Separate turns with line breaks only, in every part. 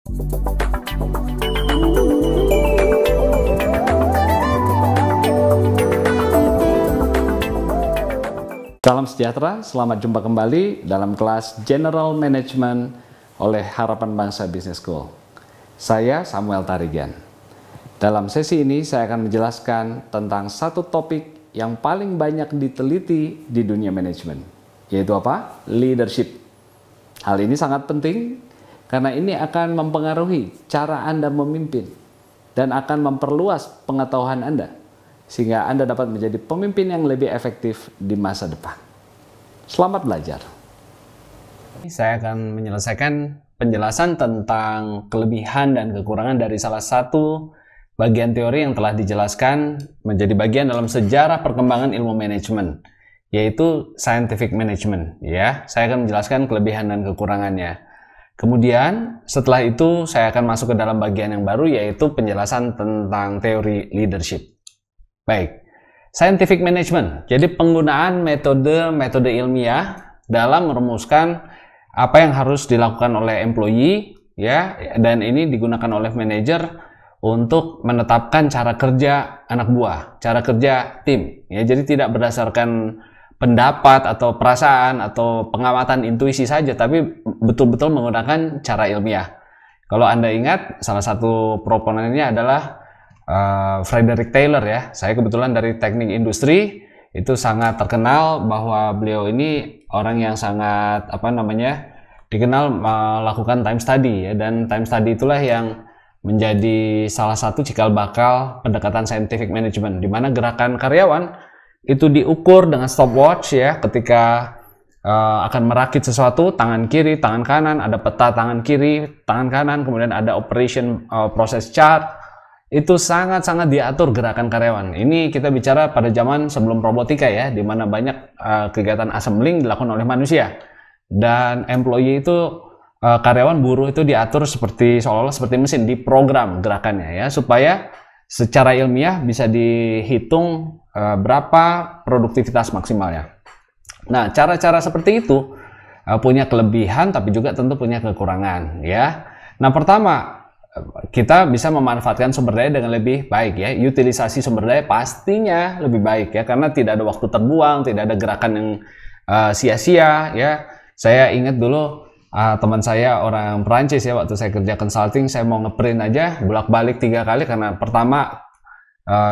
Salam sejahtera, selamat jumpa kembali dalam kelas General Management oleh Harapan Bangsa Business School. Saya Samuel Tarigan. Dalam sesi ini saya akan menjelaskan tentang satu topik yang paling banyak diteliti di dunia manajemen, yaitu apa? Leadership. Hal ini sangat penting karena ini akan mempengaruhi cara Anda memimpin dan akan memperluas pengetahuan Anda, sehingga Anda dapat menjadi pemimpin yang lebih efektif di masa depan. Selamat belajar. Saya akan menyelesaikan penjelasan tentang kelebihan dan kekurangan dari salah satu bagian teori yang telah dijelaskan menjadi bagian dalam sejarah perkembangan ilmu manajemen, yaitu scientific management. Ya, saya akan menjelaskan kelebihan dan kekurangannya. Kemudian setelah itu saya akan masuk ke dalam bagian yang baru, yaitu penjelasan tentang teori leadership. Baik, scientific management, jadi penggunaan metode ilmiah dalam merumuskan apa yang harus dilakukan oleh employee, ya, dan ini digunakan oleh manajer untuk menetapkan cara kerja anak buah, cara kerja tim. Ya, jadi tidak berdasarkan pendapat atau perasaan atau pengamatan intuisi saja, tapi betul-betul menggunakan cara ilmiah. Kalau Anda ingat, salah satu proponennya adalah Frederick Taylor, ya. Saya kebetulan dari teknik industri, itu sangat terkenal bahwa beliau ini orang yang sangat dikenal melakukan time study, ya, dan time study itulah yang menjadi salah satu cikal bakal pendekatan scientific management, di mana gerakan karyawan itu diukur dengan stopwatch, ya, ketika akan merakit sesuatu, tangan kiri, tangan kanan, ada peta tangan kiri, tangan kanan, kemudian ada operation process chart. Itu sangat-sangat diatur gerakan karyawan. Ini kita bicara pada zaman sebelum robotika, ya, di mana banyak kegiatan assembling dilakukan oleh manusia, dan employee itu karyawan buruh itu diatur seolah-olah seperti mesin, diprogram gerakannya, ya, supaya secara ilmiah bisa dihitung berapa produktivitas maksimalnya. Nah, cara-cara seperti itu punya kelebihan tapi juga tentu punya kekurangan, ya. Nah, pertama, kita bisa memanfaatkan sumber daya dengan lebih baik, ya. Utilisasi sumber daya pastinya lebih baik, ya, karena tidak ada waktu terbuang, tidak ada gerakan yang sia-sia, ya. Saya ingat dulu teman saya orang Perancis, ya, waktu saya kerja consulting, saya mau ngeprint aja bolak-balik 3 kali karena pertama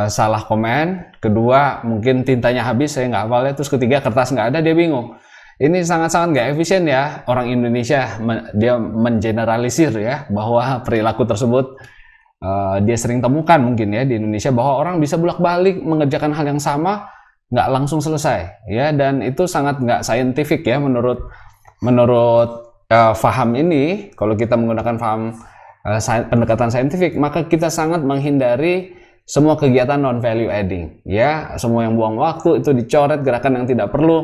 salah komen, kedua mungkin tintanya habis, saya nggak hafal, ya, terus ketiga kertas nggak ada, dia bingung. Ini sangat-sangat nggak efisien, ya. Orang Indonesia dia mengeneralisir, ya, bahwa perilaku tersebut dia sering temukan mungkin, ya, di Indonesia, bahwa orang bisa bolak-balik mengerjakan hal yang sama nggak langsung selesai, ya, dan itu sangat nggak scientific, ya, menurut faham ini. Kalau kita menggunakan faham pendekatan saintifik, maka kita sangat menghindari semua kegiatan non value adding, ya. Semua yang buang waktu itu dicoret, gerakan yang tidak perlu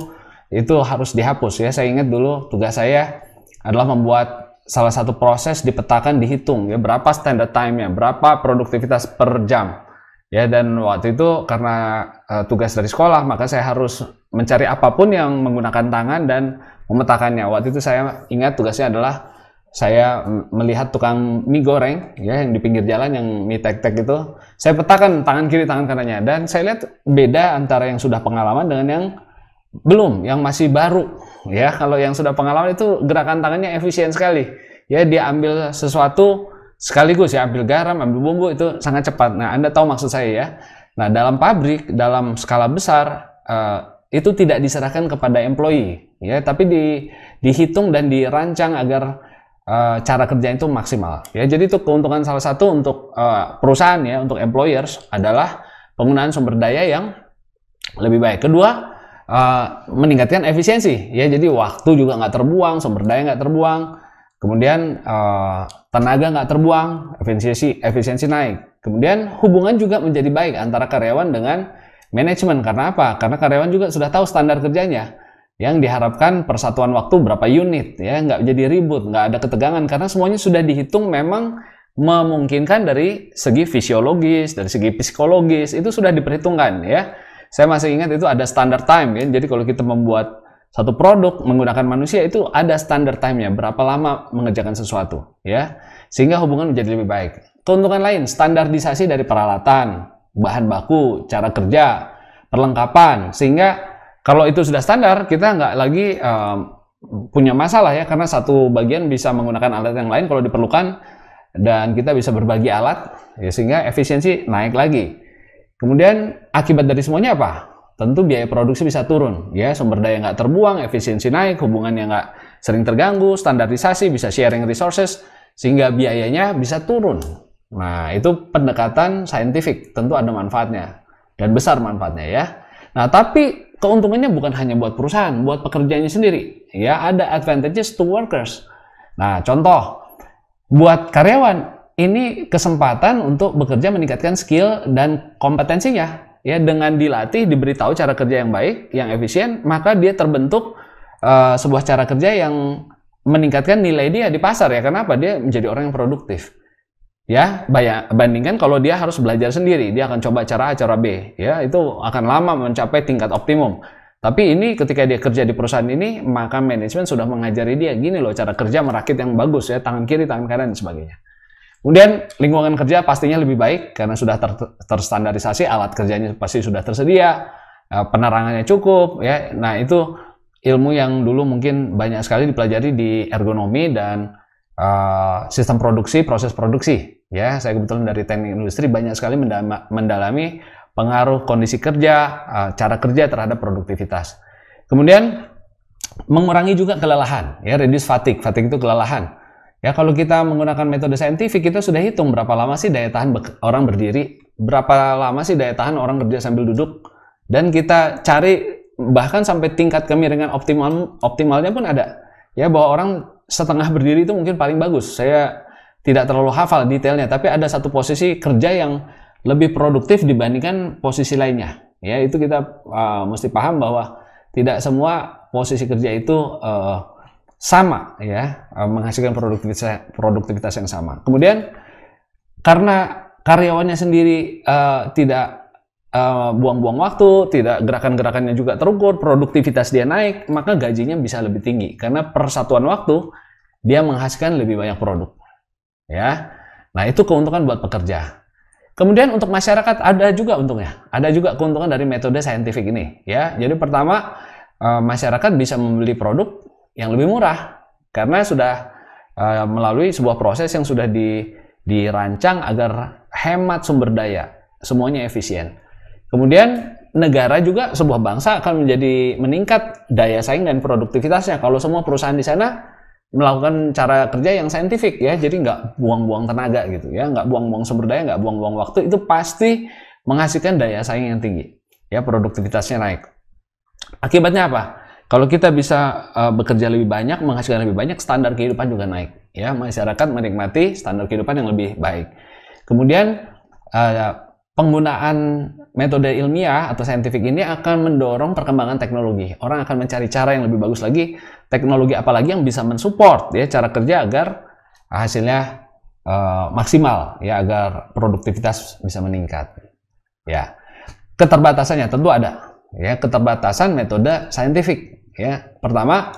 itu harus dihapus, ya. Saya ingat dulu tugas saya adalah membuat salah satu proses dipetakan, dihitung, ya, berapa standard time-nya, berapa produktivitas per jam, ya. Dan waktu itu karena tugas dari sekolah, maka saya harus mencari apapun yang menggunakan tangan dan memetakannya. Waktu itu saya ingat tugasnya adalah saya melihat tukang mie goreng, ya, yang di pinggir jalan, yang mie tek-tek itu, saya petakan tangan kiri, tangan kanannya, dan saya lihat beda antara yang sudah pengalaman dengan yang belum, yang masih baru, ya. Kalau yang sudah pengalaman itu gerakan tangannya efisien sekali, ya, dia ambil sesuatu sekaligus, ya, ambil garam, ambil bumbu, itu sangat cepat. Nah, Anda tahu maksud saya, ya. Nah, dalam pabrik, dalam skala besar, itu tidak diserahkan kepada employee, ya, tapi dihitung dan dirancang agar cara kerja itu maksimal, ya. Jadi itu keuntungan salah satu untuk perusahaan, ya, untuk employers adalah penggunaan sumber daya yang lebih baik. Kedua, meningkatkan efisiensi, ya. Jadi waktu juga nggak terbuang, sumber daya nggak terbuang, kemudian tenaga nggak terbuang, efisiensi naik. Kemudian hubungan juga menjadi baik antara karyawan dengan manajemen. Karena apa? Karena karyawan juga sudah tahu standar kerjanya, yang diharapkan persatuan waktu berapa unit, ya, nggak jadi ribut, nggak ada ketegangan, karena semuanya sudah dihitung, memang memungkinkan dari segi fisiologis, dari segi psikologis, itu sudah diperhitungkan, ya. Saya masih ingat itu ada standard time, ya. Jadi kalau kita membuat satu produk menggunakan manusia, itu ada standard time-nya, berapa lama mengerjakan sesuatu, ya. sehingga hubungan menjadi lebih baik. Keuntungan lain, standarisasi dari peralatan, bahan baku, cara kerja, perlengkapan, sehingga kalau itu sudah standar, kita nggak lagi punya masalah ya, karena satu bagian bisa menggunakan alat yang lain kalau diperlukan, dan kita bisa berbagi alat, ya, sehingga efisiensi naik lagi. Kemudian akibat dari semuanya apa? Tentu biaya produksi bisa turun, ya, sumber daya nggak terbuang, efisiensi naik, hubungannya nggak sering terganggu, standarisasi, bisa sharing resources, sehingga biayanya bisa turun. Nah, itu pendekatan saintifik, tentu ada manfaatnya, dan besar manfaatnya ya. Nah, tapi keuntungannya bukan hanya buat perusahaan, buat pekerjanya sendiri. Ya, ada advantages to workers. Nah, contoh, buat karyawan, ini kesempatan untuk bekerja meningkatkan skill dan kompetensinya. Ya, dengan dilatih, diberitahu cara kerja yang baik, yang efisien, maka dia terbentuk sebuah cara kerja yang meningkatkan nilai dia di pasar ya. Kenapa? Dia menjadi orang yang produktif. Ya, bandingkan kalau dia harus belajar sendiri, dia akan coba cara A, cara B, ya, itu akan lama mencapai tingkat optimum. Tapi ini ketika dia kerja di perusahaan ini, maka manajemen sudah mengajari dia, gini loh cara kerja merakit yang bagus ya, tangan kiri, tangan kanan, dan sebagainya. Kemudian lingkungan kerja pastinya lebih baik, karena sudah terstandarisasi, alat kerjanya pasti sudah tersedia, penerangannya cukup, ya. Nah, itu ilmu yang dulu mungkin banyak sekali dipelajari di ergonomi dan sistem produksi, proses produksi. Ya, saya kebetulan dari teknik industri banyak sekali mendalami pengaruh kondisi kerja, cara kerja terhadap produktivitas. Kemudian mengurangi juga kelelahan, ya, reduce fatigue. Fatigue itu kelelahan. Ya, kalau kita menggunakan metode saintifik, kita sudah hitung berapa lama sih daya tahan orang berdiri, berapa lama sih daya tahan orang kerja sambil duduk, dan kita cari bahkan sampai tingkat kemiringan optimalnya pun ada. Ya, bahwa orang setengah berdiri itu mungkin paling bagus. Saya tidak terlalu hafal detailnya, tapi ada satu posisi kerja yang lebih produktif dibandingkan posisi lainnya. Ya, itu kita mesti paham bahwa tidak semua posisi kerja itu sama, ya, menghasilkan produktivitas yang sama. Kemudian karena karyawannya sendiri tidak buang-buang waktu, tidak gerakan-gerakannya juga terukur, produktivitas dia naik, maka gajinya bisa lebih tinggi karena per satuan waktu dia menghasilkan lebih banyak produk. Ya. Nah, itu keuntungan buat pekerja. Kemudian untuk masyarakat ada juga untungnya. Ada juga keuntungan dari metode saintifik ini, ya. Jadi pertama, masyarakat bisa membeli produk yang lebih murah karena sudah melalui sebuah proses yang sudah dirancang agar hemat sumber daya, semuanya efisien. Kemudian negara juga, sebuah bangsa akan menjadi meningkat daya saing dan produktivitasnya kalau semua perusahaan di sana melakukan cara kerja yang saintifik, ya. Jadi nggak buang-buang tenaga gitu, ya, nggak buang-buang sumber daya, nggak buang-buang waktu, itu pasti menghasilkan daya saing yang tinggi, ya, produktivitasnya naik. Akibatnya apa? Kalau kita bisa bekerja lebih banyak, menghasilkan lebih banyak, standar kehidupan juga naik, ya, masyarakat menikmati standar kehidupan yang lebih baik. Kemudian penggunaan metode ilmiah atau saintifik ini akan mendorong perkembangan teknologi. Orang akan mencari cara yang lebih bagus lagi, teknologi apalagi yang bisa mensupport, ya, cara kerja agar hasilnya maksimal, ya, agar produktivitas bisa meningkat. Ya, keterbatasannya tentu ada, ya, keterbatasan metode saintifik. Ya, pertama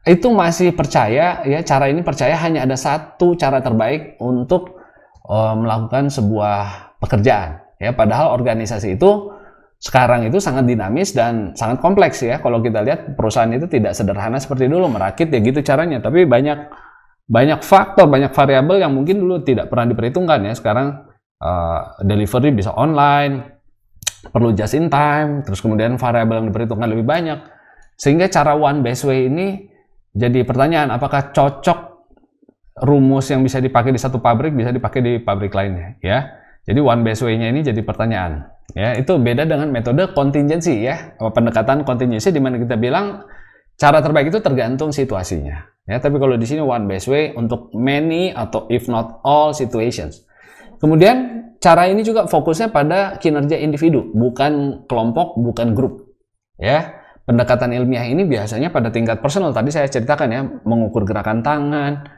itu masih percaya, ya, cara ini percaya hanya ada satu cara terbaik untuk melakukan sebuah pekerjaan, ya, padahal organisasi itu sekarang itu sangat dinamis dan sangat kompleks, ya. Kalau kita lihat perusahaan itu tidak sederhana seperti dulu merakit, ya, gitu caranya, tapi banyak faktor, banyak variabel yang mungkin dulu tidak pernah diperhitungkan, ya. Sekarang delivery bisa online, perlu just in time, terus kemudian variabel yang diperhitungkan lebih banyak, sehingga cara one best way ini jadi pertanyaan, apakah cocok rumus yang bisa dipakai di satu pabrik bisa dipakai di pabrik lainnya, ya. Jadi one best way-nya ini jadi pertanyaan, ya. Itu beda dengan metode kontingensi, ya, pendekatan kontingensi di mana kita bilang cara terbaik itu tergantung situasinya, ya. Tapi kalau di sini one best way untuk many atau if not all situations. Kemudian cara ini juga fokusnya pada kinerja individu, bukan kelompok, bukan grup, ya. Pendekatan ilmiah ini biasanya pada tingkat personal. Tadi saya ceritakan, ya, mengukur gerakan tangan,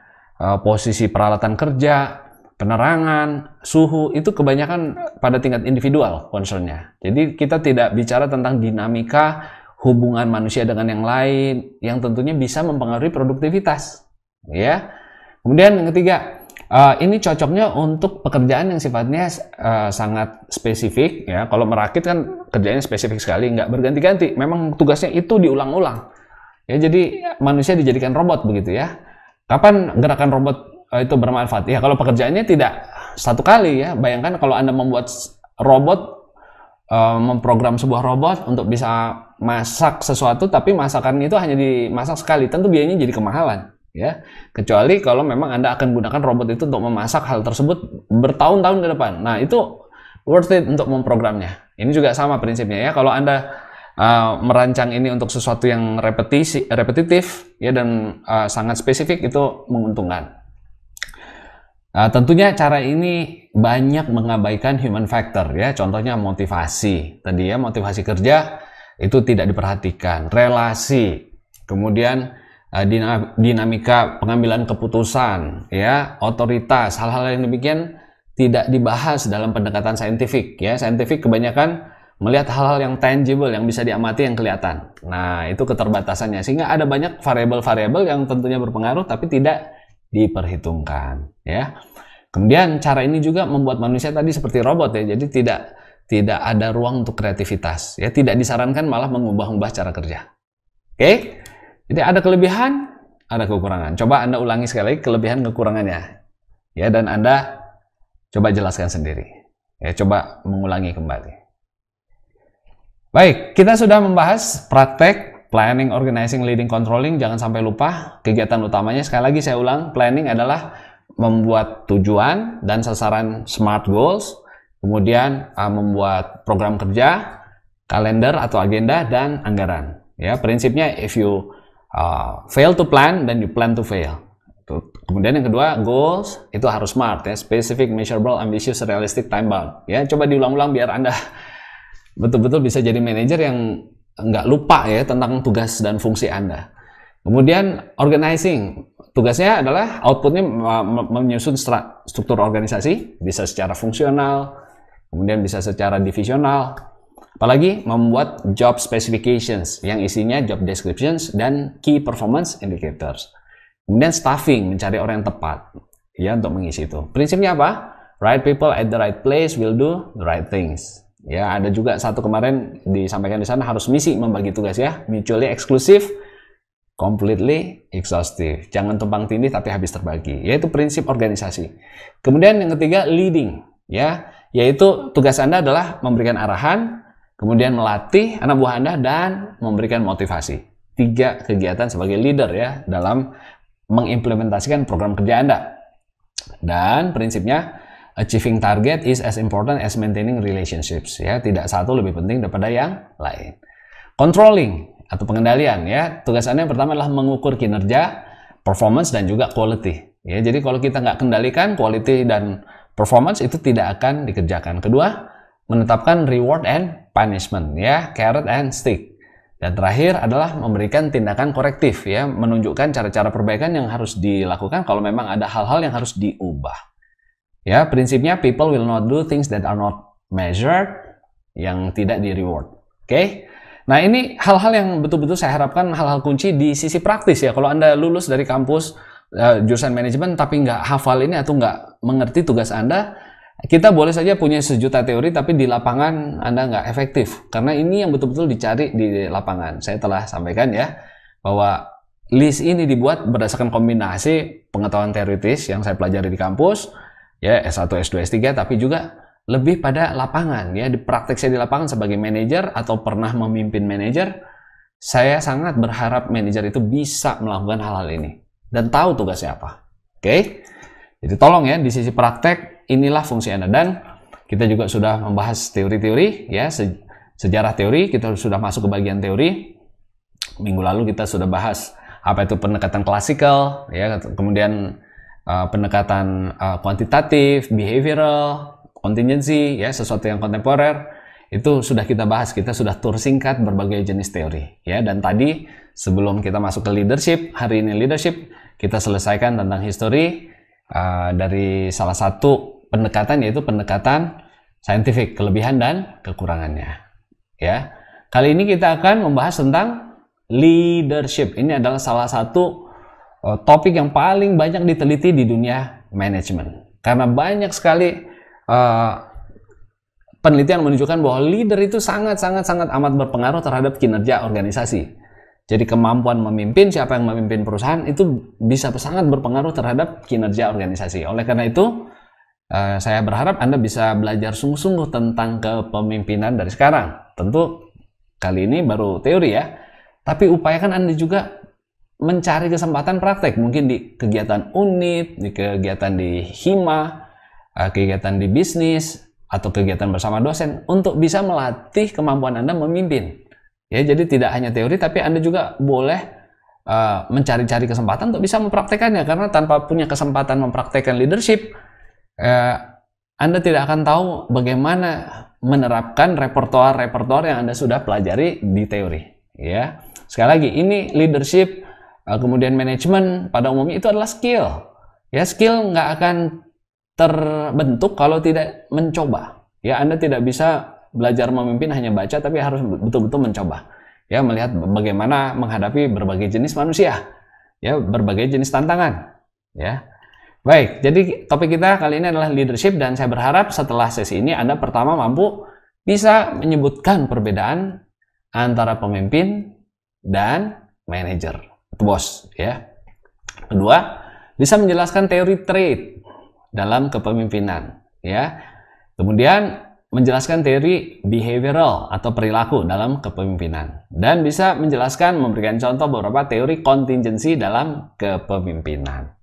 posisi peralatan kerja, penerangan, suhu, itu kebanyakan pada tingkat individual concernnya. Jadi kita tidak bicara tentang dinamika hubungan manusia dengan yang lain yang tentunya bisa mempengaruhi produktivitas, ya. Kemudian yang ketiga, Ini cocoknya untuk pekerjaan yang sifatnya sangat spesifik ya. Kalau merakit kan kerjanya spesifik sekali, nggak berganti-ganti. Memang tugasnya itu diulang-ulang. Ya, jadi manusia dijadikan robot begitu ya. Kapan gerakan robot itu bermanfaat? Ya, kalau pekerjaannya tidak satu kali ya. Bayangkan kalau Anda membuat robot, memprogram sebuah robot untuk bisa masak sesuatu, tapi masakannya itu hanya dimasak sekali, tentu biayanya jadi kemahalan. Ya, kecuali kalau memang Anda akan gunakan robot itu untuk memasak hal tersebut bertahun-tahun ke depan. Nah, itu worth it untuk memprogramnya. Ini juga sama prinsipnya ya. Kalau Anda merancang ini untuk sesuatu yang repetitif ya dan sangat spesifik, itu menguntungkan. Tentunya cara ini banyak mengabaikan human factor ya. Contohnya motivasi. Tadi ya, motivasi kerja itu tidak diperhatikan. Relasi, kemudian dinamika pengambilan keputusan ya, otoritas, hal-hal yang demikian tidak dibahas dalam pendekatan saintifik ya. Saintifik kebanyakan melihat hal-hal yang tangible, yang bisa diamati, yang kelihatan. Nah, itu keterbatasannya, sehingga ada banyak variabel-variabel yang tentunya berpengaruh tapi tidak diperhitungkan ya. Kemudian cara ini juga membuat manusia tadi seperti robot ya. Jadi tidak ada ruang untuk kreativitas ya, tidak disarankan malah mengubah-ubah cara kerja. Oke? Jadi ada kelebihan, ada kekurangan. Coba Anda ulangi sekali lagi kelebihan kekurangannya. Ya, dan Anda coba jelaskan sendiri. Ya, coba mengulangi kembali. Baik, kita sudah membahas praktek planning, organizing, leading, controlling. Jangan sampai lupa kegiatan utamanya. Sekali lagi saya ulang, planning adalah membuat tujuan dan sasaran SMART goals. Kemudian membuat program kerja, kalender atau agenda, dan anggaran. Ya, prinsipnya if you fail to plan, then you plan to fail. Kemudian yang kedua, goals itu harus SMART ya, specific, measurable, ambitious, realistic, time bound. Ya, coba diulang-ulang biar Anda betul-betul bisa jadi manajer yang nggak lupa ya tentang tugas dan fungsi Anda. Kemudian organizing, tugasnya adalah outputnya menyusun struktur organisasi, bisa secara fungsional, kemudian bisa secara divisional. Apalagi membuat job specifications yang isinya job descriptions dan key performance indicators. Kemudian staffing, mencari orang yang tepat ya untuk mengisi itu. Prinsipnya apa? Right people at the right place will do the right things. Ya, ada juga satu kemarin disampaikan di sana, harus misi membagi tugas ya, mutually exclusive, completely exhaustive. Jangan tumpang tindih tapi habis terbagi. Yaitu prinsip organisasi. Kemudian yang ketiga, leading ya, yaitu tugas Anda adalah memberikan arahan, kemudian melatih anak buah Anda, dan memberikan motivasi. 3 kegiatan sebagai leader ya dalam mengimplementasikan program kerja Anda. Dan prinsipnya, achieving target is as important as maintaining relationships ya. Tidak satu lebih penting daripada yang lain. Controlling atau pengendalian ya. Tugas Anda yang pertama adalah mengukur kinerja, performance, dan juga quality. Ya, jadi kalau kita nggak kendalikan quality dan performance, itu tidak akan dikerjakan. Kedua, menetapkan reward and punishment ya, carrot and stick. Dan terakhir adalah memberikan tindakan korektif ya, menunjukkan cara-cara perbaikan yang harus dilakukan kalau memang ada hal-hal yang harus diubah. Ya, prinsipnya people will not do things that are not measured, yang tidak di reward. Oke? Nah, ini hal-hal yang betul-betul saya harapkan hal-hal kunci di sisi praktis ya. Kalau Anda lulus dari kampus jurusan manajemen tapi nggak hafal ini atau nggak mengerti tugas Anda, kita boleh saja punya sejuta teori, tapi di lapangan Anda nggak efektif. Karena ini yang betul-betul dicari di lapangan. Saya telah sampaikan ya, bahwa list ini dibuat berdasarkan kombinasi pengetahuan teoritis yang saya pelajari di kampus, ya S1, S2, S3, tapi juga lebih pada lapangan. Ya, di praktek saya di lapangan sebagai manajer atau pernah memimpin manajer, saya sangat berharap manajer itu bisa melakukan hal-hal ini dan tahu tugasnya apa. Oke? Jadi tolong ya, di sisi praktek, inilah fungsi Anda. Dan kita juga sudah membahas teori-teori, ya, sejarah teori, kita sudah masuk ke bagian teori. Minggu lalu kita sudah bahas apa itu pendekatan klasikal, ya, kemudian pendekatan kuantitatif, behavioral, contingency, ya, sesuatu yang kontemporer. Itu sudah kita bahas, kita sudah tur singkat berbagai jenis teori. Ya, dan tadi sebelum kita masuk ke leadership, hari ini leadership, kita selesaikan tentang history, dari salah satu pendekatan, yaitu pendekatan saintifik, kelebihan dan kekurangannya. Ya, kali ini kita akan membahas tentang leadership. Ini adalah salah satu topik yang paling banyak diteliti di dunia management. Karena banyak sekali penelitian menunjukkan bahwa leader itu sangat amat berpengaruh terhadap kinerja organisasi. Jadi kemampuan memimpin, siapa yang memimpin perusahaan itu bisa sangat berpengaruh terhadap kinerja organisasi. Oleh karena itu, saya berharap Anda bisa belajar sungguh-sungguh tentang kepemimpinan dari sekarang. Tentu kali ini baru teori ya, tapi upayakan Anda juga mencari kesempatan praktek, mungkin di kegiatan unit, di kegiatan di hima, kegiatan di bisnis, atau kegiatan bersama dosen, untuk bisa melatih kemampuan Anda memimpin. Ya, jadi tidak hanya teori, tapi Anda juga boleh mencari-cari kesempatan untuk bisa mempraktekannya, karena tanpa punya kesempatan mempraktekkan leadership, Anda tidak akan tahu bagaimana menerapkan repertoar yang Anda sudah pelajari di teori. Ya, sekali lagi, ini leadership, kemudian manajemen pada umumnya itu adalah skill. Ya, skill nggak akan terbentuk kalau tidak mencoba. Ya, Anda tidak bisa belajar memimpin hanya baca, tapi harus betul-betul mencoba. Ya, melihat bagaimana menghadapi berbagai jenis manusia. Ya, berbagai jenis tantangan. Ya. Baik, jadi topik kita kali ini adalah leadership, dan saya berharap setelah sesi ini Anda pertama mampu bisa menyebutkan perbedaan antara pemimpin dan manajer, bos, ya. Kedua, bisa menjelaskan teori trait dalam kepemimpinan, ya. Kemudian menjelaskan teori behavioral atau perilaku dalam kepemimpinan, dan bisa menjelaskan, memberikan contoh beberapa teori contingency dalam kepemimpinan.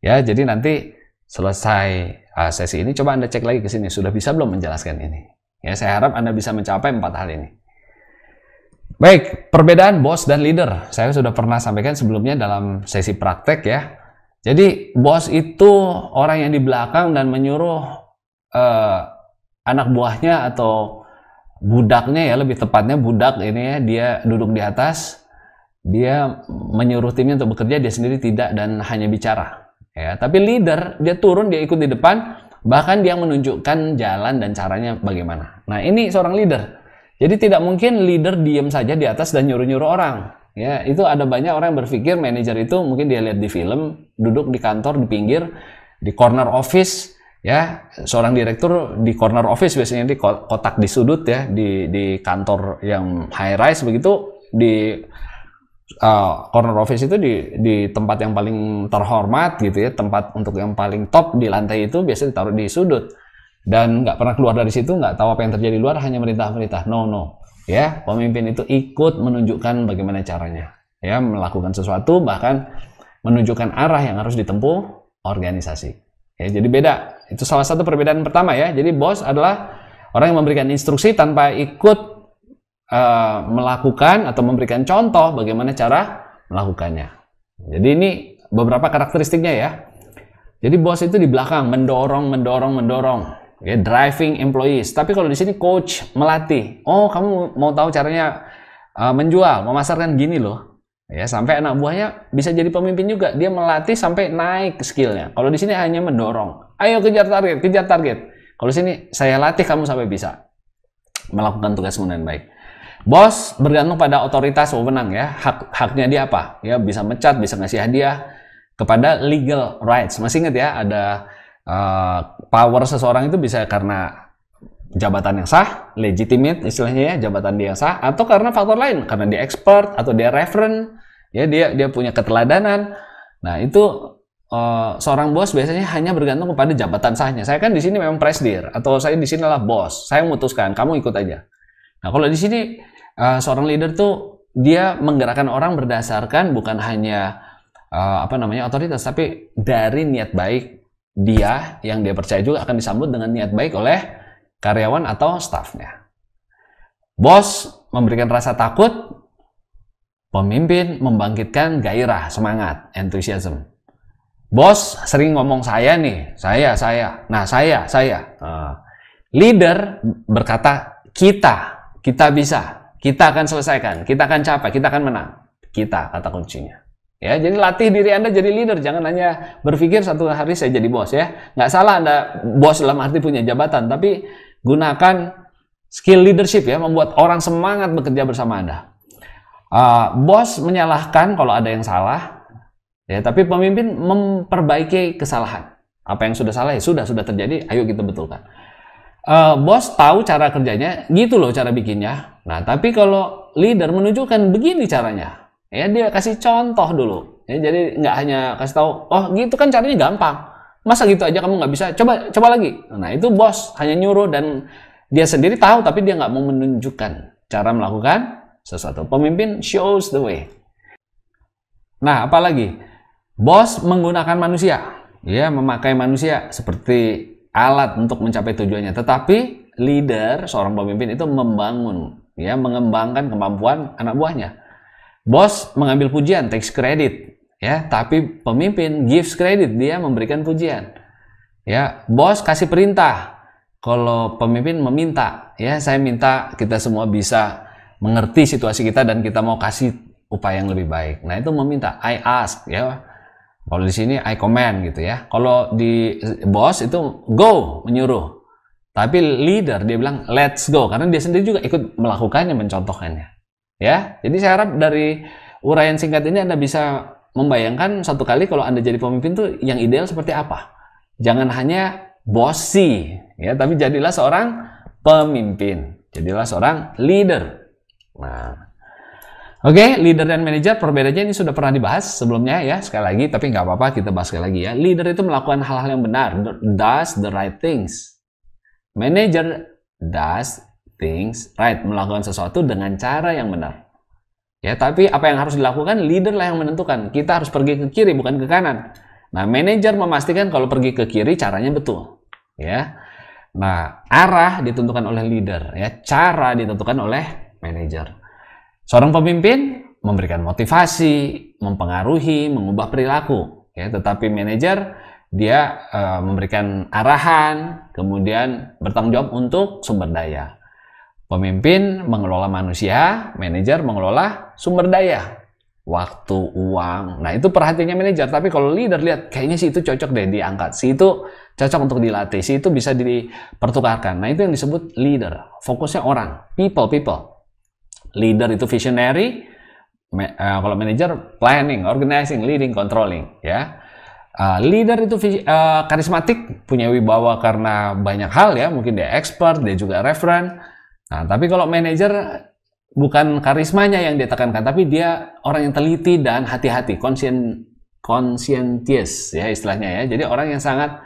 Ya, jadi nanti selesai sesi ini coba Anda cek lagi ke sini, sudah bisa belum menjelaskan ini. Ya, saya harap Anda bisa mencapai 4 hal ini. Baik, perbedaan bos dan leader. Saya sudah pernah sampaikan sebelumnya dalam sesi praktek ya. Jadi bos itu orang yang di belakang dan menyuruh anak buahnya atau budaknya, ya lebih tepatnya budak ini ya, dia duduk di atas, dia menyuruh timnya untuk bekerja, dia sendiri tidak dan hanya bicara. Ya, tapi leader, dia turun, dia ikut di depan, bahkan dia menunjukkan jalan dan caranya bagaimana. Nah, ini seorang leader. Jadi tidak mungkin leader diam saja di atas dan nyuruh-nyuruh orang. Ya, itu ada banyak orang yang berpikir manajer itu mungkin dia lihat di film, duduk di kantor di pinggir, di corner office, ya, seorang direktur di corner office, biasanya di kotak di sudut ya, di kantor yang high rise begitu, di corner office itu di tempat yang paling terhormat gitu ya, tempat untuk yang paling top di lantai itu biasanya ditaruh di sudut, dan nggak pernah keluar dari situ, nggak tahu apa yang terjadi di luar, hanya merintah-merintah. No, ya, pemimpin itu ikut menunjukkan bagaimana caranya, ya, melakukan sesuatu, bahkan menunjukkan arah yang harus ditempuh organisasi. Ya, jadi beda. Itu salah satu perbedaan pertama ya. Jadi bos adalah orang yang memberikan instruksi tanpa ikut melakukan atau memberikan contoh bagaimana cara melakukannya. Jadi ini beberapa karakteristiknya ya. Jadi bos itu di belakang mendorong, ya, driving employees. Tapi kalau di sini coach, melatih. Oh, kamu mau tahu caranya menjual, memasarkan gini loh. Ya, sampai anak buahnya bisa jadi pemimpin juga. Dia melatih sampai naik skillnya. Kalau di sini hanya mendorong. Ayo kejar target. Kalau di sini saya latih kamu sampai bisa melakukan tugasmu dengan baik. Bos bergantung pada otoritas wewenang ya. Haknya dia apa? Ya, bisa mecat, bisa ngasih hadiah, kepada legal rights. Masih ingat ya, ada power seseorang itu bisa karena jabatan yang sah, legitimate istilahnya ya, jabatan dia yang sah, atau karena faktor lain, karena dia expert atau dia referen, ya, dia punya keteladanan. Nah, itu seorang bos biasanya hanya bergantung kepada jabatan sahnya. Saya kan di sini memang presidir, atau saya di sini adalah bos, saya memutuskan, kamu ikut aja. Nah, kalau di sini seorang leader tuh dia menggerakkan orang berdasarkan bukan hanya otoritas, tapi dari niat baik dia, yang dia percaya juga akan disambut dengan niat baik oleh karyawan atau stafnya. Bos memberikan rasa takut, pemimpin membangkitkan gairah, semangat, enthusiasm. Bos sering ngomong saya nih, saya. Nah, saya. Leader berkata kita bisa. Kita akan selesaikan, kita akan capai, kita akan menang. Kita, kata kuncinya. Ya, jadi latih diri Anda jadi leader. Jangan hanya berpikir satu hari saya jadi bos ya. Nggak salah Anda bos dalam arti punya jabatan, tapi gunakan skill leadership ya, membuat orang semangat bekerja bersama Anda. Bos menyalahkan kalau ada yang salah, ya, tapi pemimpin memperbaiki kesalahan. Apa yang sudah salah ya sudah terjadi, ayo kita betulkan. Bos tahu cara kerjanya, gitu loh cara bikinnya. Nah, tapi kalau leader menunjukkan begini caranya, ya dia kasih contoh dulu. Ya, jadi nggak hanya kasih tahu, oh gitu kan caranya gampang. Masa gitu aja kamu nggak bisa? Coba lagi. Nah, itu bos hanya nyuruh dan dia sendiri tahu, tapi dia nggak mau menunjukkan cara melakukan sesuatu. Pemimpin shows the way. Nah, apalagi bos menggunakan manusia, ya memakai manusia seperti alat untuk mencapai tujuannya. Tetapi leader, seorang pemimpin itu membangun, ya mengembangkan kemampuan anak buahnya. Bos mengambil pujian, takes credit, ya. Tapi pemimpin gives credit, dia memberikan pujian. Ya, bos kasih perintah. Kalau pemimpin meminta, ya saya minta kita semua bisa mengerti situasi kita dan kita mau kasih upaya yang lebih baik. Nah, itu meminta, I ask, ya. Kalau di sini I command gitu ya. Kalau di bos itu go, menyuruh. Tapi leader dia bilang let's go karena dia sendiri juga ikut melakukannya, mencontohkannya. Ya. Jadi saya harap dari uraian singkat ini Anda bisa membayangkan satu kali kalau Anda jadi pemimpin tuh yang ideal seperti apa. Jangan hanya bossy, ya, tapi jadilah seorang pemimpin. Jadilah seorang leader. Nah, oke, leader dan manajer perbedaannya ini sudah pernah dibahas sebelumnya ya, sekali lagi, tapi nggak apa-apa kita bahas sekali lagi ya. Leader itu melakukan hal-hal yang benar, does the right things. Manager does things right, melakukan sesuatu dengan cara yang benar. Ya, tapi apa yang harus dilakukan, leader lah yang menentukan. Kita harus pergi ke kiri, bukan ke kanan. Nah, manajer memastikan kalau pergi ke kiri caranya betul. Ya, nah arah ditentukan oleh leader, ya cara ditentukan oleh manajer. Seorang pemimpin memberikan motivasi, mempengaruhi, mengubah perilaku, ya. Tetapi manajer dia memberikan arahan, kemudian bertanggung jawab untuk sumber daya. Pemimpin mengelola manusia, manajer mengelola sumber daya, waktu, uang. Nah, itu perhatiannya manajer. Tapi kalau leader lihat kayaknya si itu cocok deh diangkat, si itu cocok untuk dilatih, si itu bisa dipertukarkan. Nah, itu yang disebut leader. Fokusnya orang, people. Leader itu visionary, kalau manager planning, organizing, leading, controlling, ya. Leader itu karismatik, punya wibawa karena banyak hal ya, mungkin dia expert, dia juga referen. Nah, tapi kalau manager bukan karismanya yang dia tekankan, tapi dia orang yang teliti dan hati-hati, conscientious ya istilahnya ya. Jadi orang yang sangat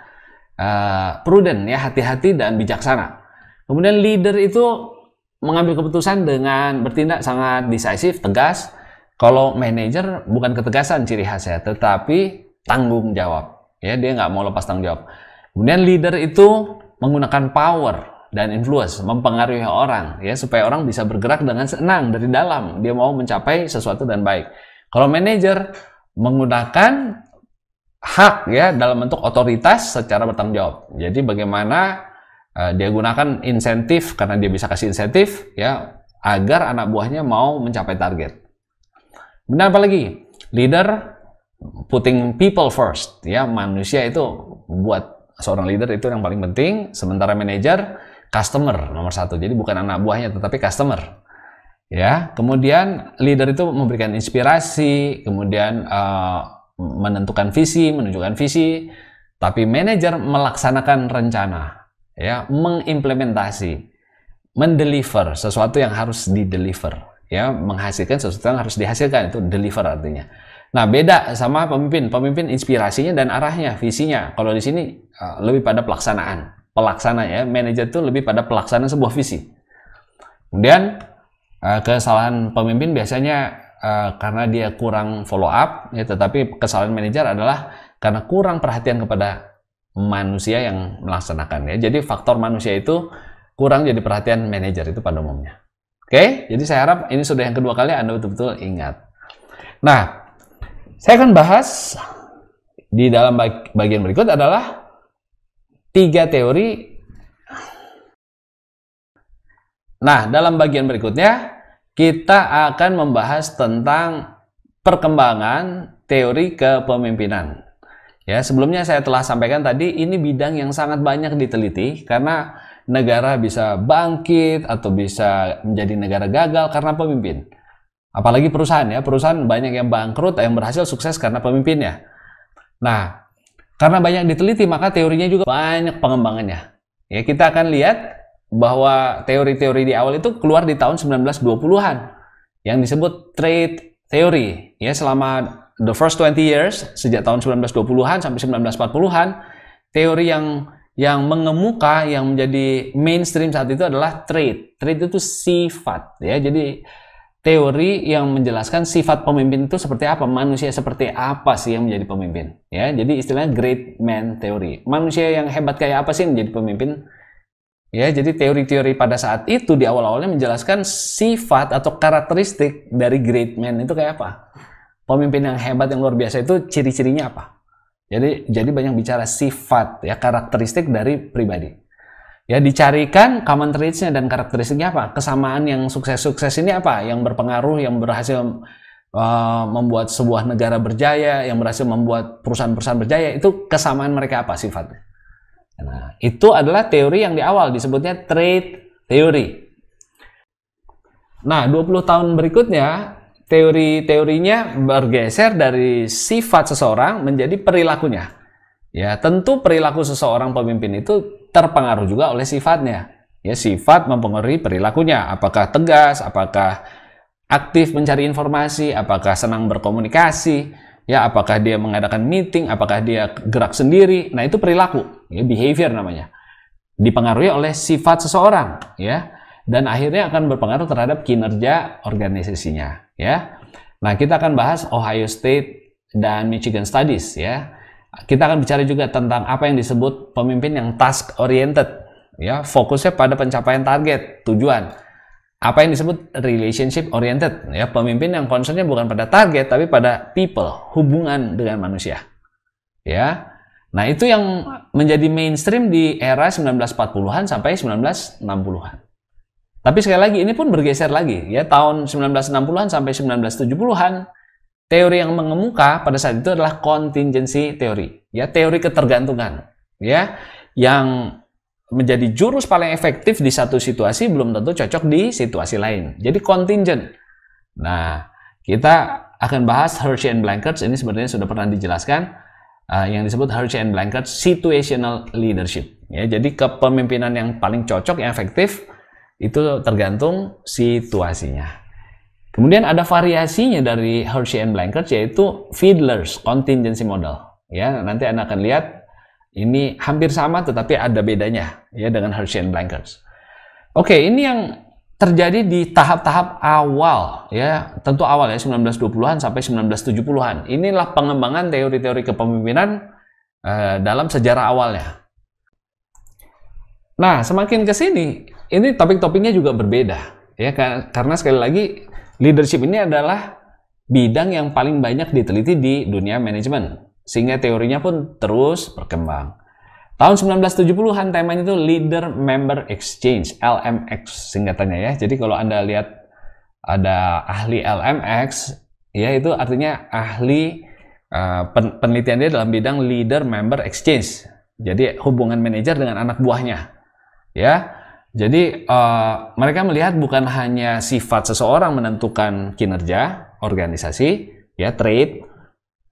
prudent ya, hati-hati dan bijaksana. Kemudian leader itu mengambil keputusan dengan bertindak sangat decisive, tegas. Kalau manajer bukan ketegasan ciri khasnya, tetapi tanggung jawab. Ya, dia nggak mau lepas tanggung jawab. Kemudian leader itu menggunakan power dan influence, mempengaruhi orang, ya supaya orang bisa bergerak dengan senang dari dalam. Dia mau mencapai sesuatu dan baik. Kalau manajer menggunakan hak ya dalam bentuk otoritas secara bertanggung jawab. Jadi bagaimana dia gunakan insentif karena dia bisa kasih insentif ya agar anak buahnya mau mencapai target. Benar apa lagi? Leader putting people first ya, manusia itu buat seorang leader itu yang paling penting. Sementara manajer customer nomor satu. Jadi bukan anak buahnya tetapi customer. Ya, kemudian leader itu memberikan inspirasi, kemudian menentukan visi, menunjukkan visi, tapi manajer melaksanakan rencana. Ya, mengimplementasi, mendeliver sesuatu yang harus dideliver, ya, menghasilkan sesuatu yang harus dihasilkan, itu deliver artinya. Nah, beda sama pemimpin. Pemimpin inspirasinya dan arahnya, visinya. Kalau di sini lebih pada pelaksana ya. Manajer itu lebih pada pelaksanaan sebuah visi. Kemudian kesalahan pemimpin biasanya karena dia kurang follow up, ya, tetapi kesalahan manajer adalah karena kurang perhatian kepada manusia yang melaksanakan ya. Jadi faktor manusia itu kurang jadi perhatian manajer itu pada umumnya. Oke, jadi saya harap ini sudah yang kedua kali Anda betul-betul ingat. Nah, saya akan bahas di dalam bagian berikut adalah 3 teori. Nah, dalam bagian berikutnya kita akan membahas tentang perkembangan teori kepemimpinan. Ya, sebelumnya saya telah sampaikan tadi ini bidang yang sangat banyak diteliti karena negara bisa bangkit atau bisa menjadi negara gagal karena pemimpin. Apalagi perusahaan ya, perusahaan banyak yang bangkrut, yang berhasil sukses karena pemimpinnya. Nah, Karena banyak diteliti, maka teorinya juga banyak pengembangannya. Ya, kita akan lihat bahwa teori-teori di awal itu keluar di tahun 1920-an yang disebut trade theory. Ya, selama the first 20 years, sejak tahun 1920-an sampai 1940-an, teori yang mengemuka, yang menjadi mainstream saat itu adalah trade. Trade itu sifat, ya. Jadi teori yang menjelaskan sifat pemimpin itu seperti apa, manusia seperti apa sih yang menjadi pemimpin, ya. Jadi istilahnya great man theory. Manusia yang hebat kayak apa sih yang menjadi pemimpin? Ya, jadi teori-teori pada saat itu di awal-awalnya menjelaskan sifat atau karakteristik dari great man itu kayak apa. Pemimpin yang hebat, yang luar biasa itu ciri-cirinya apa? Jadi banyak bicara sifat, ya, karakteristik dari pribadi. Ya, dicarikan common traits-nya dan karakteristiknya apa? Kesamaan yang sukses-sukses ini apa? Yang berpengaruh, yang berhasil membuat sebuah negara berjaya, yang berhasil membuat perusahaan-perusahaan berjaya, itu kesamaan mereka apa sifatnya? Nah, itu adalah teori yang di awal disebutnya trade theory. Nah, 20 tahun berikutnya, teori-teorinya bergeser dari sifat seseorang menjadi perilakunya. Ya, tentu perilaku seseorang pemimpin itu terpengaruh juga oleh sifatnya. Ya, sifat mempengaruhi perilakunya. Apakah tegas, apakah aktif mencari informasi, apakah senang berkomunikasi, ya, apakah dia mengadakan meeting, apakah dia gerak sendiri. Nah, itu perilaku, ya, behavior namanya. Dipengaruhi oleh sifat seseorang, ya. Dan akhirnya akan berpengaruh terhadap kinerja organisasinya, ya. Nah, kita akan bahas Ohio State dan Michigan Studies, ya. Kita akan bicara juga tentang apa yang disebut pemimpin yang task oriented, ya, fokusnya pada pencapaian target, tujuan. Apa yang disebut relationship oriented, ya, pemimpin yang concernnya bukan pada target tapi pada people, hubungan dengan manusia. Ya. Nah, itu yang menjadi mainstream di era 1940-an sampai 1960-an. Tapi sekali lagi ini pun bergeser lagi, ya, tahun 1960-an sampai 1970-an. Teori yang mengemuka pada saat itu adalah contingency theory, ya, teori ketergantungan, ya, yang menjadi jurus paling efektif di satu situasi belum tentu cocok di situasi lain. Jadi contingent. Nah, kita akan bahas Hershey and Blanchard. Ini sebenarnya sudah pernah dijelaskan, yang disebut Hershey and Blanchard situational leadership. Ya, jadi kepemimpinan yang paling cocok, yang efektif itu tergantung situasinya. Kemudian ada variasinya dari Hershey and Blanchard, yaitu Fiedler's contingency model. Ya, nanti Anda akan lihat ini hampir sama tetapi ada bedanya, ya, dengan Hershey and Blanchard. Oke, ini yang terjadi di tahap-tahap awal, ya, tentu awal, ya, 1920-an sampai 1970-an. Inilah pengembangan teori-teori kepemimpinan dalam sejarah awalnya. Nah, semakin ke sini, ini topik-topiknya juga berbeda, ya, karena sekali lagi leadership ini adalah bidang yang paling banyak diteliti di dunia manajemen, sehingga teorinya pun terus berkembang. Tahun 1970-an temanya itu Leader Member Exchange, LMX singkatannya, ya. Jadi kalau Anda lihat ada ahli LMX, ya, itu artinya ahli penelitian dia dalam bidang Leader Member Exchange. Jadi hubungan manajer dengan anak buahnya, ya. Jadi mereka melihat bukan hanya sifat seseorang menentukan kinerja organisasi, ya, trait,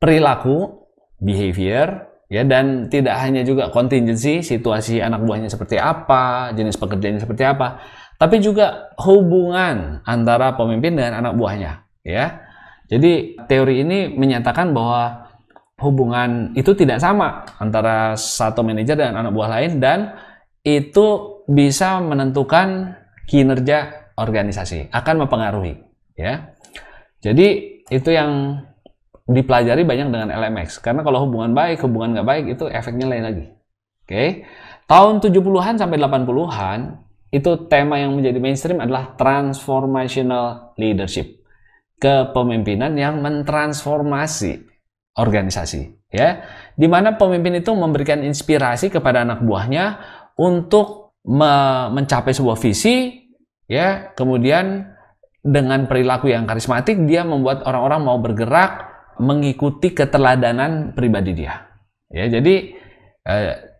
perilaku, behavior, ya, dan tidak hanya juga contingency, situasi anak buahnya seperti apa, jenis pekerjaannya seperti apa, tapi juga hubungan antara pemimpin dengan anak buahnya, ya. Jadi teori ini menyatakan bahwa hubungan itu tidak sama antara satu manajer dan anak buah lain, dan itu bisa menentukan kinerja organisasi, akan mempengaruhi, ya. Jadi itu yang dipelajari banyak dengan LMX, karena kalau hubungan baik, hubungan nggak baik, itu efeknya lain lagi. Oke. Tahun 70-an sampai 80-an, itu tema yang menjadi mainstream adalah transformational leadership, kepemimpinan yang mentransformasi organisasi, ya, di mana pemimpin itu memberikan inspirasi kepada anak buahnya untuk mencapai sebuah visi, ya, kemudian dengan perilaku yang karismatik dia membuat orang-orang mau bergerak mengikuti keteladanan pribadi dia, ya. Jadi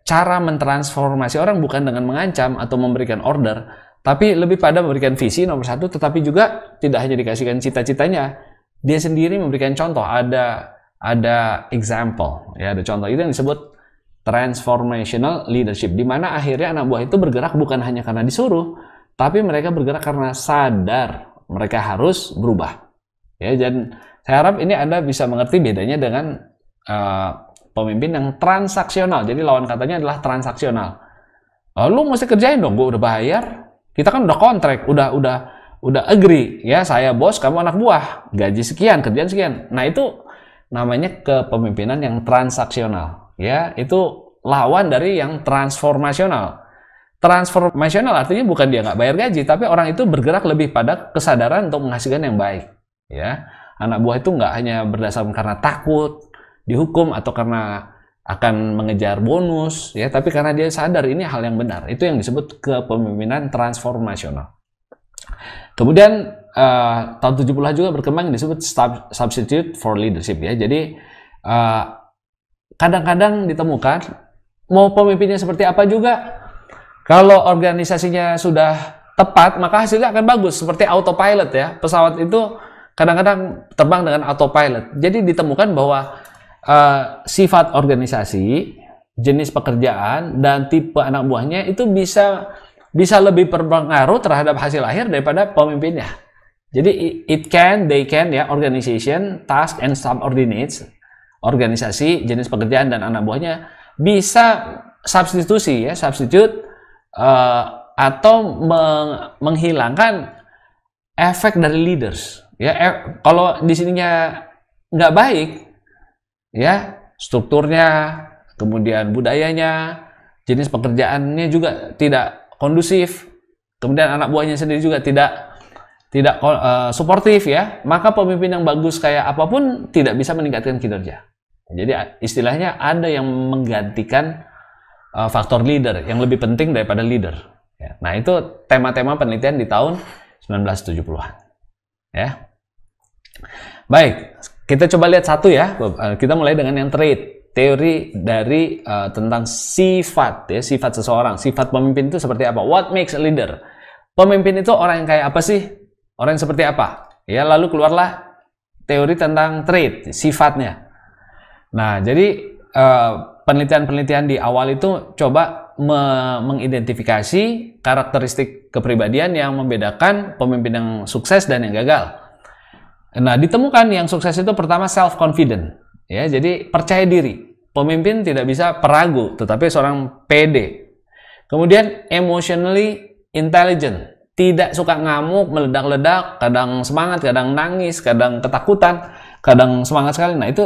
cara mentransformasi orang bukan dengan mengancam atau memberikan order, tapi lebih pada memberikan visi nomor satu, tetapi juga tidak hanya dikasihkan cita-citanya, dia sendiri memberikan contoh, ada example, ya, ada contoh. Itu yang disebut transformational leadership, di mana akhirnya anak buah itu bergerak bukan hanya karena disuruh, tapi mereka bergerak karena sadar mereka harus berubah. Ya, dan saya harap ini Anda bisa mengerti bedanya dengan pemimpin yang transaksional. Jadi lawan katanya adalah transaksional. Lu mesti kerjain dong, gue udah bayar, kita kan udah kontrak, udah agree, ya saya bos, kamu anak buah, gaji sekian, kerjaan sekian. Nah itu namanya kepemimpinan yang transaksional. Ya, itu lawan dari yang transformasional. Transformasional artinya bukan dia nggak bayar gaji, tapi orang itu bergerak lebih pada kesadaran untuk menghasilkan yang baik. Ya, anak buah itu nggak hanya berdasarkan karena takut dihukum atau karena akan mengejar bonus, ya, tapi karena dia sadar ini hal yang benar. Itu yang disebut kepemimpinan transformasional. Kemudian tahun 70-an juga berkembang yang disebut substitute for leadership, ya. Jadi kadang-kadang ditemukan mau pemimpinnya seperti apa juga, kalau organisasinya sudah tepat maka hasilnya akan bagus, seperti autopilot, ya. Pesawat itu kadang-kadang terbang dengan autopilot. Jadi ditemukan bahwa sifat organisasi, jenis pekerjaan, dan tipe anak buahnya itu bisa lebih berpengaruh terhadap hasil akhir daripada pemimpinnya. Jadi they can, ya, organization, task, and subordinates, organisasi, jenis pekerjaan, dan anak buahnya bisa substitusi, ya, substitute atau menghilangkan efek dari leaders. Ya, kalau di sininya nggak baik, ya, strukturnya, kemudian budayanya, jenis pekerjaannya juga tidak kondusif, kemudian anak buahnya sendiri juga tidak suportif, ya, maka pemimpin yang bagus kayak apapun tidak bisa meningkatkan kinerja. Jadi istilahnya ada yang menggantikan faktor leader yang lebih penting daripada leader. Ya. Nah itu tema-tema penelitian di tahun 1970-an. Ya. Baik, kita coba lihat satu, ya. Kita mulai dengan yang trait, teori dari tentang sifat, ya, sifat seseorang, sifat pemimpin itu seperti apa? What makes a leader? Pemimpin itu orang yang kayak apa sih? Orang yang seperti apa? Ya, lalu keluarlah teori tentang trait, sifatnya. Nah, jadi penelitian-penelitian di awal itu coba mengidentifikasi karakteristik kepribadian yang membedakan pemimpin yang sukses dan yang gagal. Nah, ditemukan yang sukses itu pertama self-confident, ya, jadi percaya diri. Pemimpin tidak bisa peragu, tetapi seorang pede. Kemudian emotionally intelligent, tidak suka ngamuk, meledak-ledak, kadang semangat, kadang nangis, kadang ketakutan, kadang semangat sekali. Nah, itu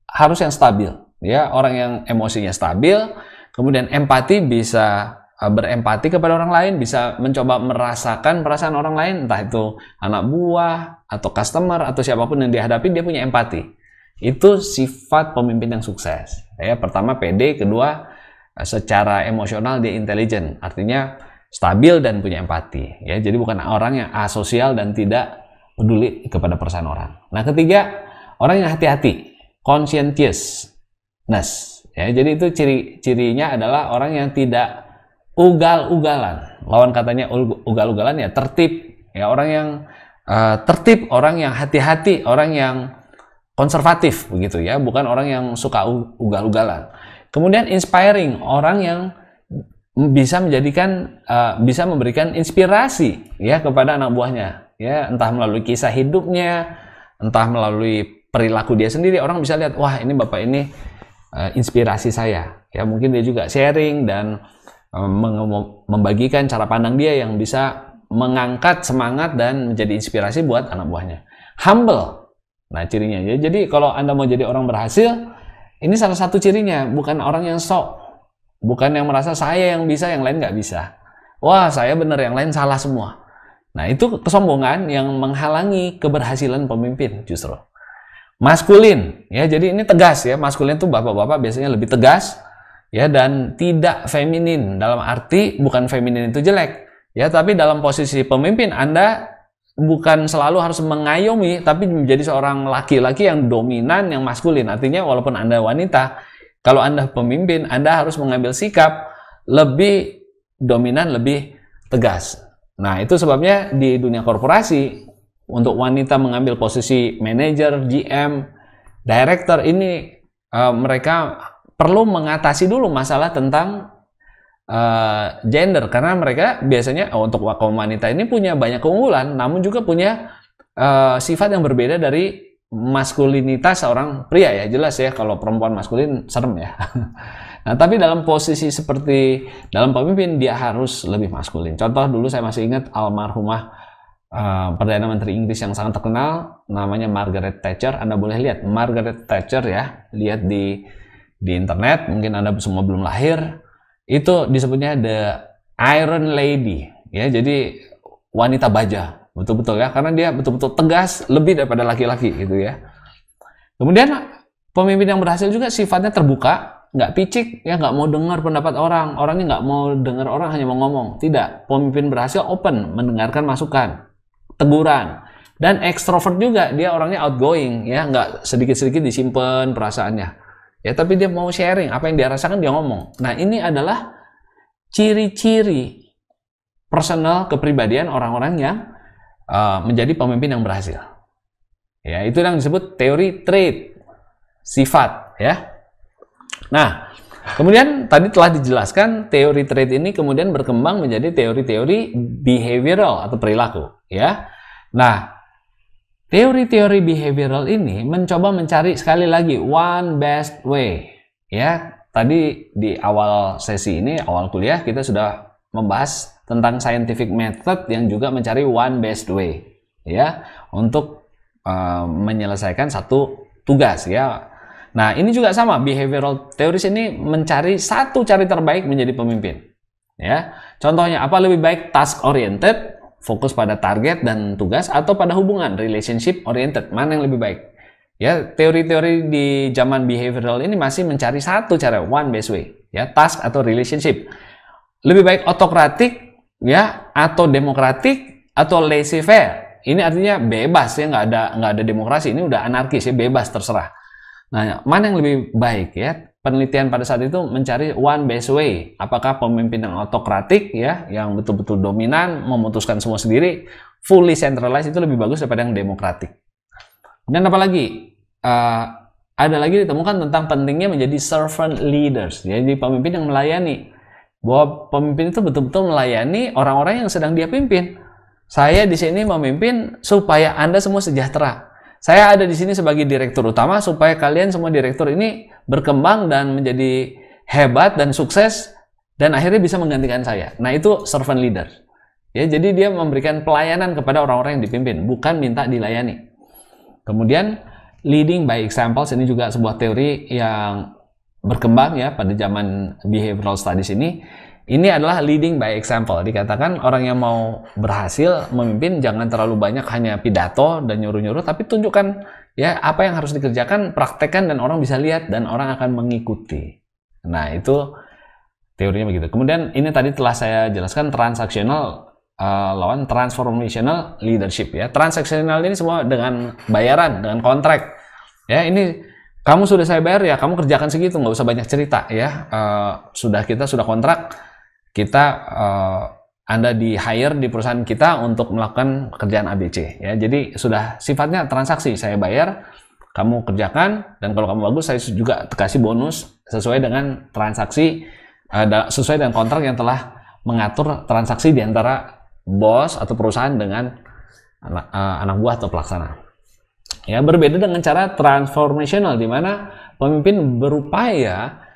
harus yang stabil, ya, orang yang emosinya stabil, kemudian empati, bisa berempati kepada orang lain, bisa mencoba merasakan perasaan orang lain, entah itu anak buah atau customer atau siapapun yang dihadapi, dia punya empati. Itu sifat pemimpin yang sukses. Ya, pertama pede, kedua secara emosional dia intelijen, artinya stabil dan punya empati. Ya, jadi bukan orang yang asosial dan tidak peduli kepada perasaan orang. Nah, ketiga, orang yang hati-hati, conscientiousness. Ya, jadi itu cirinya adalah orang yang tidak ugal-ugalan. Lawan katanya ugal-ugalan, ya, tertib. Ya, orang yang tertib, orang yang hati-hati, orang yang konservatif, begitu, ya, bukan orang yang suka ugal-ugalan. Kemudian inspiring, orang yang bisa bisa memberikan inspirasi, ya, kepada anak buahnya, ya, entah melalui kisah hidupnya, entah melalui perilaku dia sendiri. Orang bisa lihat, wah, ini bapak ini inspirasi saya, ya, mungkin dia juga sharing dan membagikan cara pandang dia yang bisa mengangkat semangat dan menjadi inspirasi buat anak buahnya. Humble, nah, cirinya, ya, jadi kalau Anda mau jadi orang berhasil, ini salah satu cirinya, bukan orang yang sok, bukan yang merasa saya yang bisa, yang lain nggak bisa. Wah, saya benar, yang lain salah semua. Nah, itu kesombongan yang menghalangi keberhasilan pemimpin justru. Maskulin, ya, jadi ini tegas, ya. Maskulin itu bapak-bapak biasanya lebih tegas, ya, dan tidak feminin. Dalam arti bukan feminin itu jelek, ya, tapi dalam posisi pemimpin Anda bukan selalu harus mengayomi, tapi menjadi seorang laki-laki yang dominan, yang maskulin. Artinya walaupun Anda wanita, kalau Anda pemimpin, Anda harus mengambil sikap lebih dominan, lebih tegas. Nah, itu sebabnya di dunia korporasi, untuk wanita mengambil posisi manajer, GM, director, ini mereka
perlu mengatasi dulu masalah tentang gender, karena mereka biasanya untuk kaum wanita ini punya banyak keunggulan, namun juga punya sifat yang berbeda dari maskulinitas seorang pria ya. Jelas ya, kalau perempuan maskulin serem ya. Nah, tapi dalam posisi seperti dalam pemimpin dia harus lebih maskulin. Contoh dulu saya masih ingat almarhumah Perdana Menteri Inggris yang sangat terkenal, namanya Margaret Thatcher. Anda boleh lihat Margaret Thatcher ya, lihat di internet, mungkin Anda semua belum lahir. Itu disebutnya the Iron Lady ya, jadi wanita baja, betul-betul ya, karena dia betul-betul tegas lebih daripada laki-laki gitu ya. Kemudian pemimpin yang berhasil juga sifatnya terbuka, nggak picik ya, nggak mau dengar pendapat orang, orangnya nggak mau dengar orang, hanya mau ngomong. Tidak, pemimpin berhasil open, mendengarkan masukan, teguran, dan ekstrovert juga, dia orangnya outgoing ya, nggak sedikit-sedikit disimpan perasaannya. Ya, tapi dia mau sharing apa yang dia rasakan, dia ngomong. Nah, ini adalah ciri-ciri personal kepribadian orang-orang yang menjadi pemimpin yang berhasil. Ya, itu yang disebut teori trait, sifat ya. Nah, kemudian tadi telah dijelaskan teori trait ini kemudian berkembang menjadi teori-teori behavioral atau perilaku ya. Nah, teori-teori behavioral ini mencoba mencari sekali lagi one best way ya. Tadi di awal sesi ini, awal kuliah, kita sudah membahas tentang scientific method yang juga mencari one best way ya untuk menyelesaikan satu tugas ya. Nah, ini juga sama, behavioral theories ini mencari satu cara terbaik menjadi pemimpin ya. Contohnya apa, lebih baik task oriented, fokus pada target dan tugas, atau pada hubungan, relationship oriented, mana yang lebih baik ya. Teori-teori di zaman behavioral ini masih mencari satu cara, one best way ya, task atau relationship. Lebih baik otokratik ya, atau demokratik, atau laissez faire. Ini artinya bebas ya, nggak ada demokrasi, ini udah anarkis ya, bebas terserah. Nah, mana yang lebih baik ya? Penelitian pada saat itu mencari one best way. Apakah pemimpin yang otokratik ya, yang betul-betul dominan, memutuskan semua sendiri, fully centralized, itu lebih bagus daripada yang demokratik. Dan apalagi ada lagi ditemukan tentang pentingnya menjadi servant leaders, jadi pemimpin yang melayani. Bahwa pemimpin itu betul-betul melayani orang-orang yang sedang dia pimpin. Saya di sini memimpin supaya Anda semua sejahtera. Saya ada di sini sebagai direktur utama supaya kalian semua direktur ini berkembang dan menjadi hebat dan sukses dan akhirnya bisa menggantikan saya. Nah, itu servant leader. Ya, jadi dia memberikan pelayanan kepada orang-orang yang dipimpin, bukan minta dilayani. Kemudian leading by examples, ini juga sebuah teori yang berkembang ya pada zaman behavioral studies ini. Ini adalah leading by example. Dikatakan orang yang mau berhasil memimpin jangan terlalu banyak hanya pidato dan nyuruh-nyuruh, tapi tunjukkan ya apa yang harus dikerjakan, praktekkan, dan orang bisa lihat dan orang akan mengikuti. Nah, itu teorinya begitu. Kemudian ini tadi telah saya jelaskan transaksional lawan transformational leadership ya. Transaksional ini semua dengan bayaran, dengan kontrak. Ya, ini kamu sudah saya bayar ya, kamu kerjakan segitu, nggak usah banyak cerita ya. Kita sudah kontrak. Anda di hire di perusahaan kita untuk melakukan kerjaan ABC ya. Jadi sudah sifatnya transaksi, saya bayar, kamu kerjakan, dan kalau kamu bagus saya juga kasih bonus sesuai dengan transaksi, sesuai dengan kontrak yang telah mengatur transaksi di antara bos atau perusahaan dengan anak buah atau pelaksana. Ya, berbeda dengan cara transformational di mana pemimpin berupaya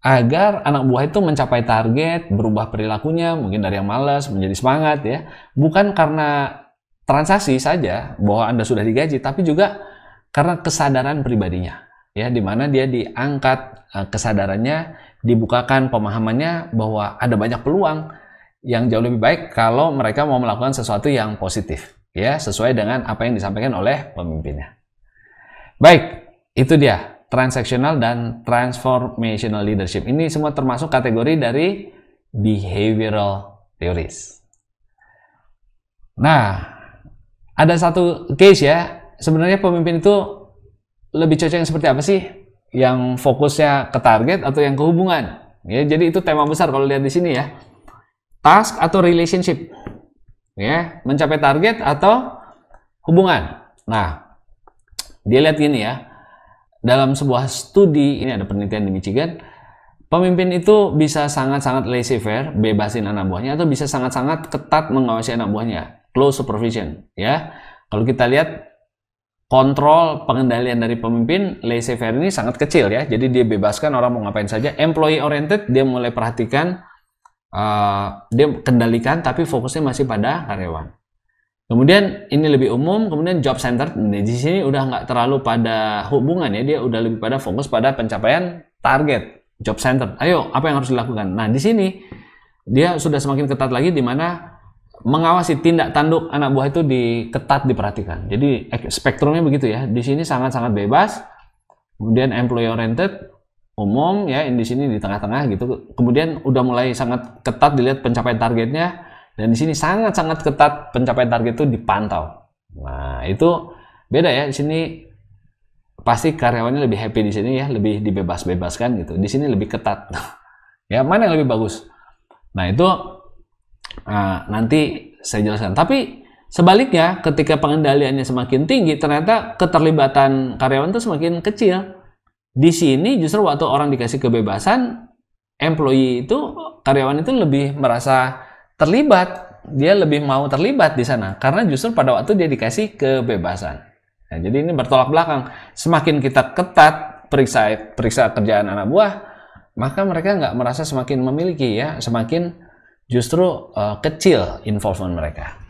agar anak buah itu mencapai target, berubah perilakunya, mungkin dari yang malas menjadi semangat ya. Bukan karena transaksi saja bahwa Anda sudah digaji, tapi juga karena kesadaran pribadinya. Ya, di mana dia diangkat kesadarannya, dibukakan pemahamannya bahwa ada banyak peluang yang jauh lebih baik kalau mereka mau melakukan sesuatu yang positif, ya, sesuai dengan apa yang disampaikan oleh pemimpinnya. Baik, itu dia. Transactional dan transformational leadership. Ini semua termasuk kategori dari behavioral theories. Nah, ada satu case ya. Sebenarnya pemimpin itu lebih cocok yang seperti apa sih? Yang fokusnya ke target atau yang ke hubungan? Ya, jadi itu tema besar kalau lihat di sini ya. Task atau relationship. Ya, mencapai target atau hubungan. Nah, dia lihat gini ya. dalam sebuah studi, ini ada penelitian di Michigan, pemimpin itu bisa sangat-sangat laissez-faire, bebasin anak buahnya, atau bisa sangat-sangat ketat mengawasi anak buahnya, close supervision. Ya, kalau kita lihat kontrol pengendalian dari pemimpin laissez-faire ini sangat kecil ya, jadi dia bebaskan orang mau ngapain saja. Employee oriented, dia mulai perhatikan, dia kendalikan, tapi fokusnya masih pada karyawan. Kemudian ini lebih umum, kemudian job center, di sini udah nggak terlalu pada hubungan ya, dia udah lebih pada fokus pada pencapaian target. Job center, ayo apa yang harus dilakukan? Nah di sini dia sudah semakin ketat lagi, di mana mengawasi tindak tanduk anak buah itu ketat diperhatikan. Jadi spektrumnya begitu ya. Di sini sangat-sangat bebas. Kemudian employee oriented, umum ya, di sini di tengah-tengah gitu. Kemudian udah mulai sangat ketat dilihat pencapaian targetnya. Dan di sini sangat-sangat ketat pencapaian target itu dipantau. Nah, itu beda ya. Di sini pasti karyawannya lebih happy di sini ya, lebih dibebas-bebaskan gitu. Di sini lebih ketat. Ya, mana yang lebih bagus? Nah, itu nanti saya jelaskan. Tapi sebaliknya, ketika pengendaliannya semakin tinggi, ternyata keterlibatan karyawan itu semakin kecil. Di sini justru waktu orang dikasih kebebasan, employee itu, karyawan itu lebih merasa terlibat, dia lebih mau terlibat di sana karena justru pada waktu dia dikasih kebebasan. Nah, jadi ini bertolak belakang. Semakin kita ketat periksa kerjaan anak buah, maka mereka nggak merasa semakin memiliki ya, semakin justru kecil involvement mereka.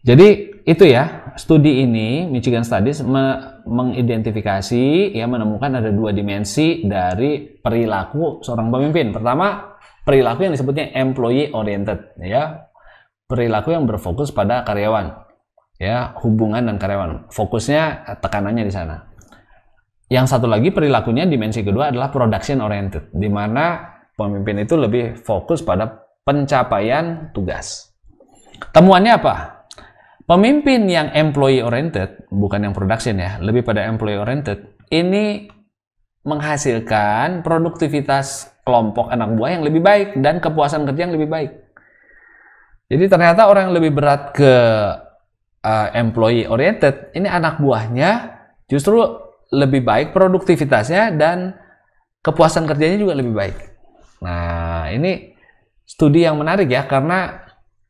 Jadi itu ya, studi ini Michigan Studies mengidentifikasi ya, menemukan ada dua dimensi dari perilaku seorang pemimpin. Pertama, perilaku yang disebutnya employee oriented ya, perilaku yang berfokus pada karyawan ya, hubungan dan karyawan, fokusnya tekanannya di sana. Yang satu lagi perilakunya, dimensi kedua adalah production oriented, di mana pemimpin itu lebih fokus pada pencapaian tugas. Temuannya apa? Pemimpin yang employee oriented, bukan yang production ya, lebih pada employee oriented, ini menghasilkan produktivitas kelompok anak buah yang lebih baik dan kepuasan kerja yang lebih baik. Jadi ternyata orang yang lebih berat ke employee oriented, ini anak buahnya justru lebih baik produktivitasnya dan kepuasan kerjanya juga lebih baik. Nah, ini studi yang menarik ya, karena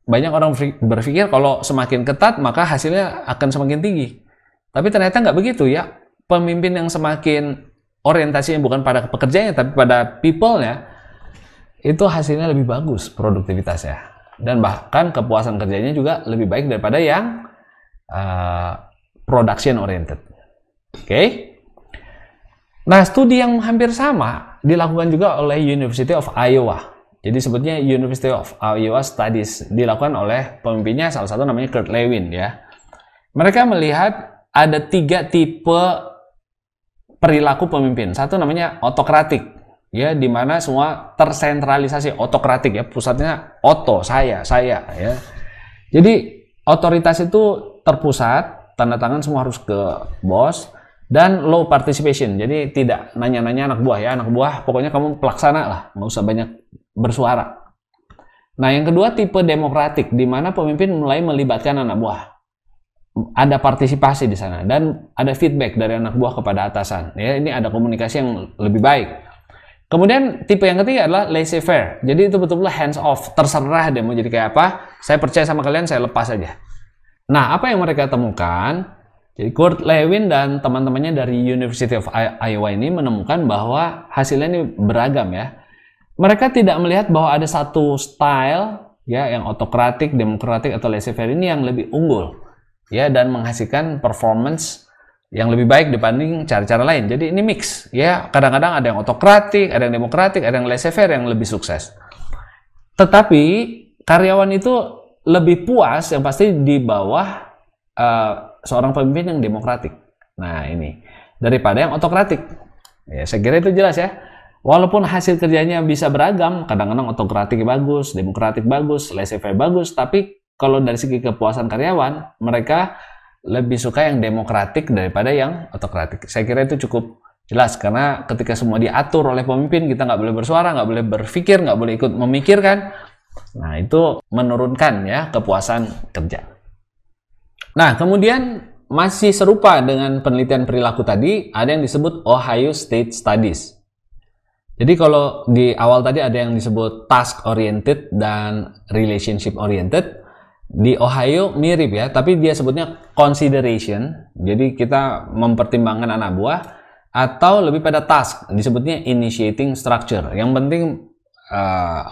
banyak orang berpikir kalau semakin ketat maka hasilnya akan semakin tinggi. Tapi ternyata nggak begitu ya. Pemimpin yang semakin orientasinya bukan pada pekerjaannya tapi pada people-nya, itu hasilnya lebih bagus produktivitasnya. Dan bahkan kepuasan kerjanya juga lebih baik daripada yang production oriented. Oke. Nah, studi yang hampir sama dilakukan juga oleh University of Iowa. Jadi sebutnya University of Iowa Studies, dilakukan oleh pemimpinnya salah satu namanya Kurt Lewin ya. Mereka melihat ada 3 tipe perilaku pemimpin. Satu namanya autokratik ya, di mana semua tersentralisasi, autokratik ya, pusatnya saya ya. Jadi otoritas itu terpusat, tanda tangan semua harus ke bos, dan low participation. Jadi tidak nanya-nanya anak buah ya, anak buah pokoknya kamu pelaksana lah, nggak usah banyak bersuara. Nah, yang kedua tipe demokratik, di mana pemimpin mulai melibatkan anak buah. Ada partisipasi di sana dan ada feedback dari anak buah kepada atasan. Ya, ini ada komunikasi yang lebih baik. Kemudian tipe yang ketiga adalah laissez-faire. Jadi itu betul-betul hands off, terserah dia mau jadi kayak apa. Saya percaya sama kalian, saya lepas aja. Nah, apa yang mereka temukan? Jadi Kurt Lewin dan teman-temannya dari University of Iowa ini menemukan bahwa hasilnya ini beragam ya. Mereka tidak melihat bahwa ada satu style ya, yang autokratik, demokratik atau laissez-faire ini yang lebih unggul ya, dan menghasilkan performance yang lebih baik dibanding cara-cara lain. Jadi ini mix ya, kadang-kadang ada yang autokratik, ada yang demokratik, ada yang laissez-faire yang lebih sukses. Tetapi karyawan itu lebih puas yang pasti di bawah seorang pemimpin yang demokratik. Nah, ini daripada yang autokratik. Ya, saya kira itu jelas ya. Walaupun hasil kerjanya bisa beragam, kadang-kadang autokratik bagus, demokratik bagus, laissez-faire bagus, tapi kalau dari segi kepuasan karyawan, mereka lebih suka yang demokratik daripada yang autokratik. Saya kira itu cukup jelas, karena ketika semua diatur oleh pemimpin, kita nggak boleh bersuara, nggak boleh berpikir, nggak boleh ikut memikirkan. Nah, itu menurunkan ya kepuasan kerja. Nah, kemudian masih serupa dengan penelitian perilaku tadi, ada yang disebut Ohio State Studies. Jadi kalau di awal tadi ada yang disebut task oriented dan relationship oriented, di Ohio mirip ya, tapi dia sebutnya consideration. Jadi kita mempertimbangkan anak buah, atau lebih pada task, disebutnya initiating structure. Yang penting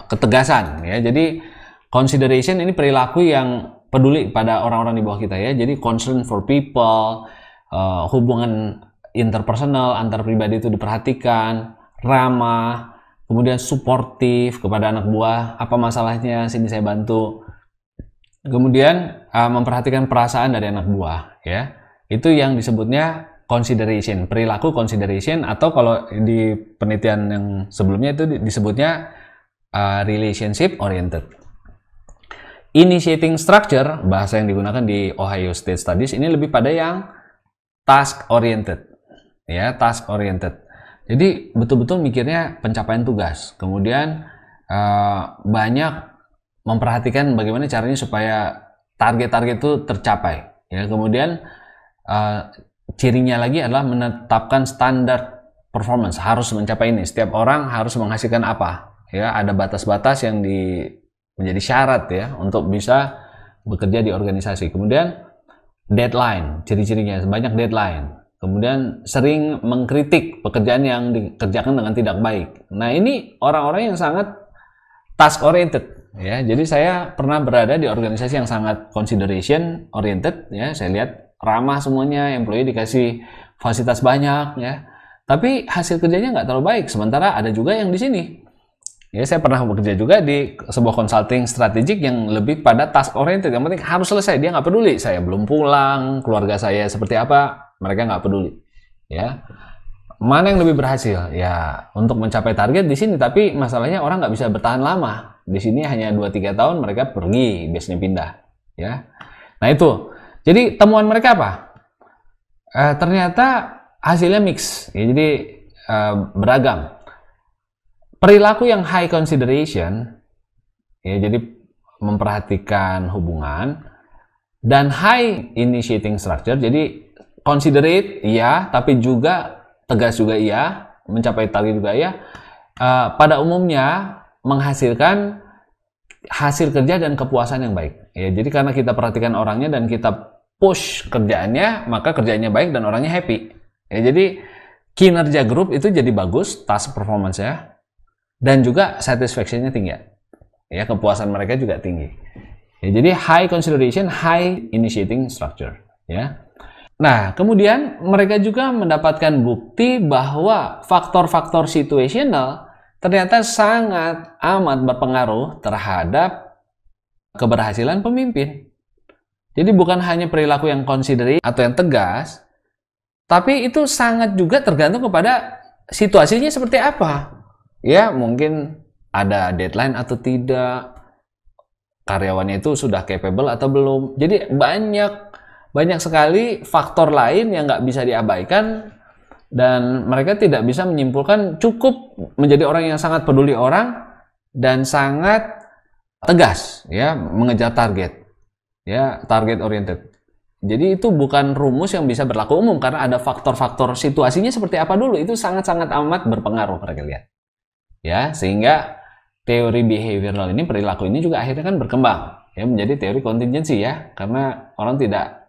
ketegasan ya. Jadi consideration ini perilaku yang peduli pada orang-orang di bawah kita ya. Jadi concern for people, hubungan interpersonal antar pribadi itu diperhatikan, ramah, kemudian suportif kepada anak buah, apa masalahnya sini saya bantu. Kemudian memperhatikan perasaan dari anak buah ya. Itu yang disebutnya consideration, perilaku consideration, atau kalau di penelitian yang sebelumnya itu disebutnya relationship oriented. Initiating structure, bahasa yang digunakan di Ohio State Studies, ini lebih pada yang task oriented ya, task oriented. Jadi betul-betul mikirnya pencapaian tugas, kemudian banyak memperhatikan bagaimana caranya supaya target-target itu tercapai ya. Kemudian cirinya lagi adalah menetapkan standar performance, harus mencapai ini, setiap orang harus menghasilkan apa ya, ada batas-batas yang menjadi syarat ya untuk bisa bekerja di organisasi. Kemudian deadline, ciri-cirinya banyak deadline. Kemudian sering mengkritik pekerjaan yang dikerjakan dengan tidak baik. Nah, ini orang-orang yang sangat task oriented ya. Jadi saya pernah berada di organisasi yang sangat consideration oriented ya. Saya lihat ramah semuanya, employee dikasih fasilitas banyak ya. Tapi hasil kerjanya nggak terlalu baik. Sementara ada juga yang di sini. Ya, saya pernah bekerja juga di sebuah consulting strategik yang lebih pada task oriented. Yang penting harus selesai. Dia nggak peduli saya belum pulang, keluarga saya seperti apa. Mereka nggak peduli ya. Mana yang lebih berhasil ya untuk mencapai target di sini, tapi masalahnya orang nggak bisa bertahan lama di sini, hanya 2-3 tahun mereka pergi, biasanya pindah ya. Nah itu, jadi temuan mereka apa? Ternyata hasilnya mix ya, jadi beragam. Perilaku yang high consideration ya, jadi memperhatikan hubungan, dan high initiating structure, jadi considerate iya, tapi juga tegas juga iya, mencapai target juga iya, pada umumnya menghasilkan hasil kerja dan kepuasan yang baik ya. Jadi karena kita perhatikan orangnya dan kita push kerjaannya, maka kerjanya baik dan orangnya happy ya. Jadi kinerja grup itu jadi bagus, task performance ya, dan juga satisfaction-nya tinggi ya, kepuasan mereka juga tinggi ya. Jadi high consideration, high initiating structure ya. Nah, kemudian mereka juga mendapatkan bukti bahwa faktor-faktor situational ternyata sangat amat berpengaruh terhadap keberhasilan pemimpin. Jadi bukan hanya perilaku yang considerate atau yang tegas, tapi itu sangat juga tergantung kepada situasinya seperti apa. Ya, mungkin ada deadline atau tidak, karyawannya itu sudah capable atau belum. Jadi banyak sekali faktor lain yang nggak bisa diabaikan, dan mereka tidak bisa menyimpulkan cukup menjadi orang yang sangat peduli orang dan sangat tegas ya, mengejar target ya, target oriented. Jadi itu bukan rumus yang bisa berlaku umum, karena ada faktor-faktor situasinya seperti apa dulu, itu sangat-sangat amat berpengaruh mereka lihat ya. Sehingga teori behavioral ini, perilaku ini juga akhirnya kan berkembang ya menjadi teori kontingensi ya, karena orang tidak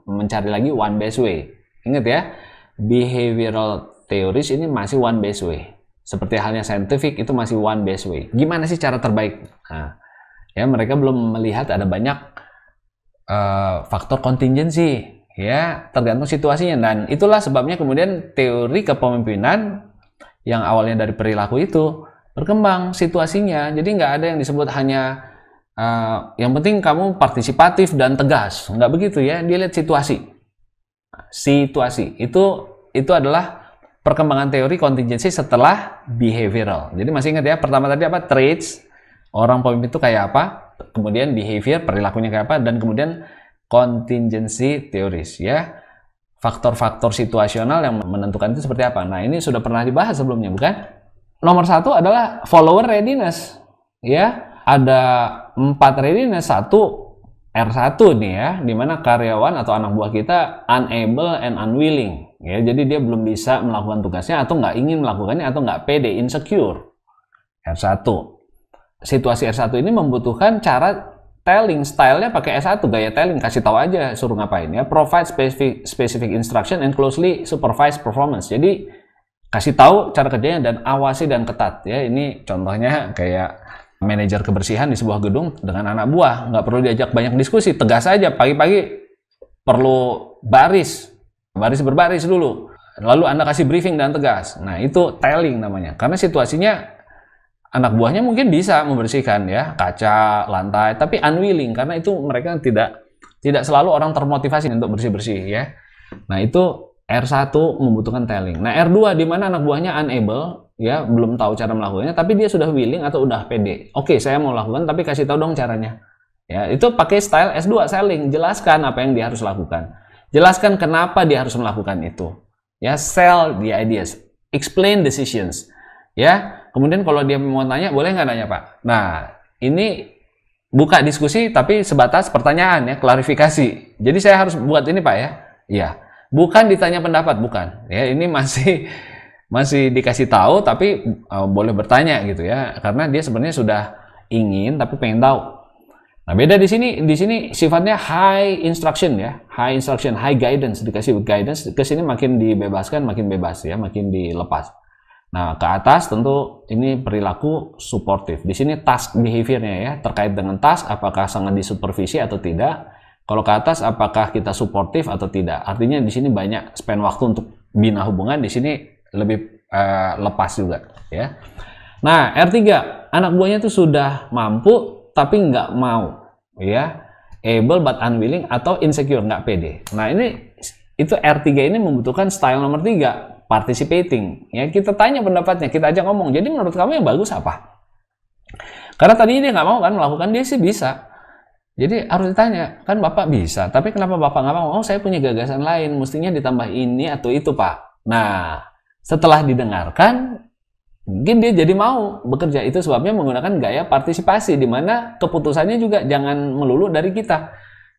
mencari lagi one best way. Ingat ya, behavioral theories ini masih one best way. Seperti halnya scientific itu masih one best way. Gimana sih cara terbaik? Nah, ya mereka belum melihat ada banyak faktor kontingensi ya, tergantung situasinya. Dan itulah sebabnya kemudian teori kepemimpinan yang awalnya dari perilaku itu berkembang situasinya. Jadi nggak ada yang disebut hanya yang penting kamu partisipatif dan tegas, nggak begitu ya. Dia lihat situasi itu adalah perkembangan teori kontingensi setelah behavioral. Jadi masih ingat ya, pertama tadi apa? Traits, orang pemimpin itu kayak apa, kemudian behavior, perilakunya kayak apa, dan kemudian contingency theories ya, faktor-faktor situasional yang menentukan itu seperti apa. Nah, ini sudah pernah dibahas sebelumnya, bukan? Nomor 1 adalah follower readiness ya. Ada 4 readiness. 1, R1 nih ya, dimana karyawan atau anak buah kita unable and unwilling. Ya, jadi dia belum bisa melakukan tugasnya atau nggak ingin melakukannya atau nggak pede, insecure. R1. Situasi R1 ini membutuhkan cara telling, stylenya pakai S1, gaya telling, kasih tahu aja suruh ngapain ya. Provide specific instruction and closely supervise performance. Jadi kasih tahu cara kerjanya dan awasi dan ketat ya. Ini contohnya kayak manajer kebersihan di sebuah gedung dengan anak buah, nggak perlu diajak banyak diskusi, tegas aja. Pagi-pagi perlu baris berbaris dulu, lalu Anda kasih briefing dan tegas. Nah, itu telling namanya, karena situasinya anak buahnya mungkin bisa membersihkan ya kaca, lantai, tapi unwilling karena itu mereka tidak selalu orang termotivasi untuk bersih-bersih ya. Nah, itu R1 membutuhkan telling. Nah, R2 di mana anak buahnya unable ya, belum tahu cara melakukannya, tapi dia sudah willing atau udah pede. Oke, saya mau lakukan, tapi kasih tahu dong caranya. Ya, itu pakai style S2, selling, jelaskan apa yang dia harus lakukan. Jelaskan kenapa dia harus melakukan itu. Ya, sell the ideas, explain decisions. Ya, kemudian kalau dia mau tanya, boleh nggak nanya, Pak? Nah, ini buka diskusi tapi sebatas pertanyaan ya, klarifikasi. Jadi saya harus buat ini, Pak ya. Iya. Bukan ditanya pendapat, bukan. Ya, ini masih dikasih tahu tapi boleh bertanya gitu ya, karena dia sebenarnya sudah ingin tapi pengen tahu. Nah, beda di sini sifatnya high instruction ya, high instruction, high guidance, dikasih guidance, ke sini makin dibebaskan, makin bebas ya, makin dilepas. Nah, ke atas tentu ini perilaku suportif. Di sini task behaviornya ya, terkait dengan task apakah sangat disupervisi atau tidak. Kalau ke atas apakah kita suportif atau tidak. Artinya di sini banyak spend waktu untuk bina hubungan, di sini lebih lepas juga ya. Nah, R3 anak buahnya itu sudah mampu tapi nggak mau ya, able but unwilling atau insecure, nggak pede. Nah, itu R3 ini membutuhkan style nomor 3, participating ya. Kita tanya pendapatnya, kita ajak ngomong, jadi menurut kamu yang bagus apa? Karena tadinya dia nggak mau kan melakukan, dia sih bisa. Jadi harus ditanya, kan Bapak bisa, tapi kenapa Bapak nggak mau? Oh, saya punya gagasan lain, mestinya ditambah ini atau itu, Pak. Nah, setelah didengarkan, mungkin dia jadi mau bekerja. Itu sebabnya menggunakan gaya partisipasi, di mana keputusannya juga jangan melulu dari kita.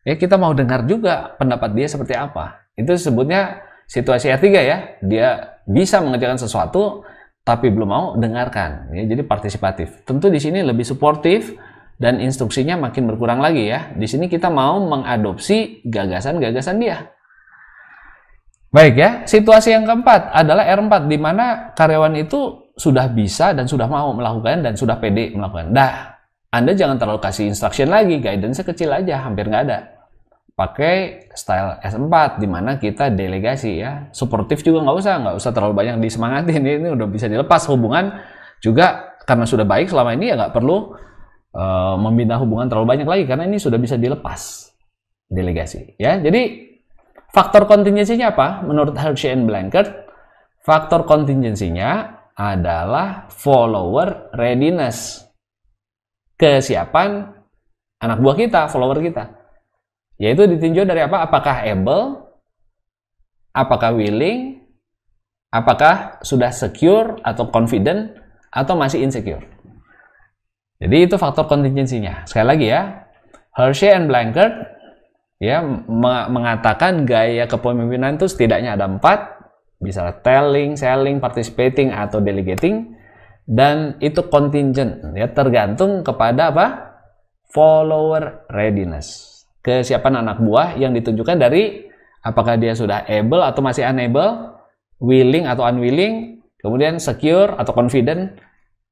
Ya, kita mau dengar juga pendapat dia seperti apa. Itu sebutnya situasi R3 ya. Dia bisa mengerjakan sesuatu, tapi belum mau dengarkan. Ya, jadi partisipatif. Tentu di sini lebih suportif dan instruksinya makin berkurang lagi ya. Di sini kita mau mengadopsi gagasan-gagasan dia. Baik ya, situasi yang keempat adalah R4, di mana karyawan itu sudah bisa dan sudah mau melakukan dan sudah pede melakukan. Nah, Anda jangan terlalu kasih instruction lagi, guidance-nya kecil aja, hampir nggak ada. Pakai style S4, di mana kita delegasi ya. Suportif juga nggak usah terlalu banyak disemangatin, ini udah bisa dilepas. Hubungan juga karena sudah baik selama ini ya nggak perlu membina hubungan terlalu banyak lagi, karena ini sudah bisa dilepas delegasi ya. Jadi faktor kontingensinya apa? Menurut Hershey and Blanchard, faktor kontingensinya adalah follower readiness. Kesiapan anak buah kita, follower kita. Yaitu ditinjau dari apa? Apakah able, apakah willing, apakah sudah secure atau confident, atau masih insecure. Jadi itu faktor kontingensinya. Sekali lagi ya, Hershey and Blanchard ya mengatakan gaya kepemimpinan itu setidaknya ada 4, bisa telling, selling, participating, atau delegating, dan itu contingent ya, tergantung kepada apa? Follower readiness, kesiapan anak buah yang ditunjukkan dari apakah dia sudah able atau masih unable, willing atau unwilling, kemudian secure atau confident,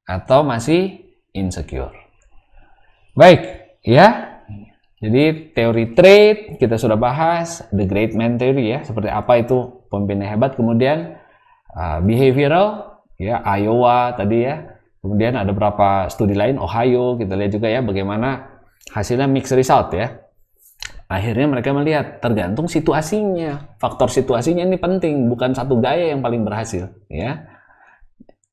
atau masih insecure. Baik ya. Jadi teori trait kita sudah bahas, the great man theory ya, seperti apa itu pemimpin yang hebat. Kemudian behavioral ya, Iowa tadi ya. Kemudian ada beberapa studi lain, Ohio, kita lihat juga ya bagaimana hasilnya mixed result ya. Akhirnya mereka melihat tergantung situasinya, faktor situasinya ini penting, bukan satu gaya yang paling berhasil ya.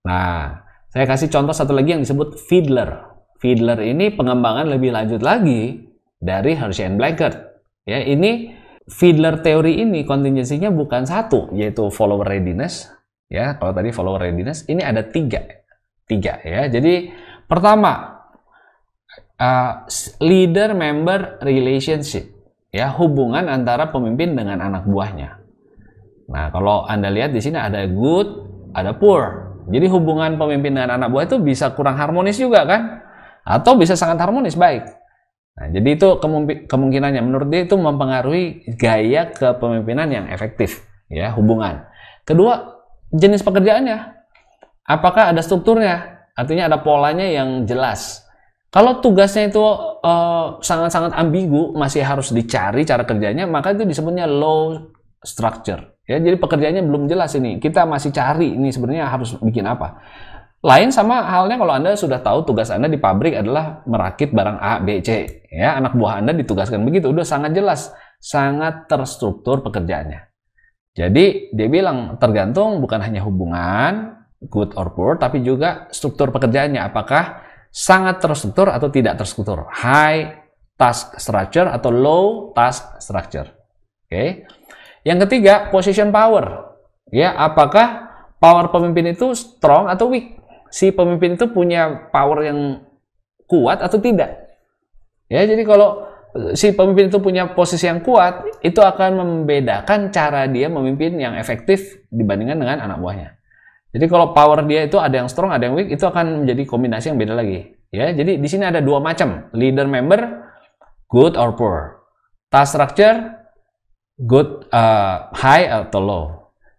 Nah, saya kasih contoh satu lagi yang disebut Fiedler. Fiedler ini pengembangan lebih lanjut lagi dari Hershey and Blanchard. Ya, ini Fiedler teori ini kontingensinya bukan satu, yaitu follower readiness. Ya, kalau tadi follower readiness, ini ada tiga ya. Jadi pertama, leader-member relationship, ya, hubungan antara pemimpin dengan anak buahnya. Nah, kalau Anda lihat di sini ada good, ada poor. Jadi hubungan pemimpin dengan anak buah itu bisa kurang harmonis juga kan? Atau bisa sangat harmonis, baik. Nah, jadi itu kemungkinannya menurut dia itu mempengaruhi gaya kepemimpinan yang efektif, ya, hubungan. Kedua, jenis pekerjaannya. Apakah ada strukturnya? Artinya ada polanya yang jelas. Kalau tugasnya itu sangat-sangat ambigu, masih harus dicari cara kerjanya, maka itu disebutnya low structure. Ya, jadi pekerjaannya belum jelas ini. Kita masih cari ini sebenarnya harus bikin apa. Lain sama halnya kalau Anda sudah tahu tugas Anda di pabrik adalah merakit barang A, B, C. Ya, anak buah Anda ditugaskan begitu, udah sangat jelas, sangat terstruktur pekerjaannya. Jadi dia bilang tergantung bukan hanya hubungan good or poor, tapi juga struktur pekerjaannya. Apakah sangat terstruktur atau tidak terstruktur, high task structure atau low task structure. Oke. Yang ketiga, position power. Ya, apakah power pemimpin itu strong atau weak? Si pemimpin itu punya power yang kuat atau tidak? Ya, jadi kalau si pemimpin itu punya posisi yang kuat, itu akan membedakan cara dia memimpin yang efektif dibandingkan dengan anak buahnya. Jadi kalau power dia itu ada yang strong, ada yang weak, itu akan menjadi kombinasi yang beda lagi. Ya, jadi di sini ada dua macam, leader member, good or poor. Task structure, good, high atau low.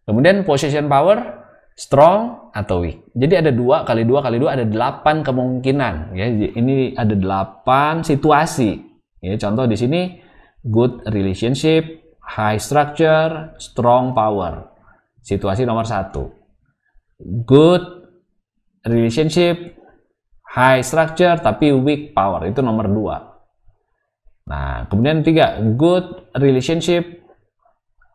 Kemudian position power, strong atau weak. Jadi ada 2 kali 2 kali 2 ada 8 kemungkinan. Ya, ini ada 8 situasi. Ya, contoh di sini good relationship, high structure, strong power. Situasi nomor 1. Good relationship, high structure tapi weak power, itu nomor 2. Nah, kemudian 3, good relationship,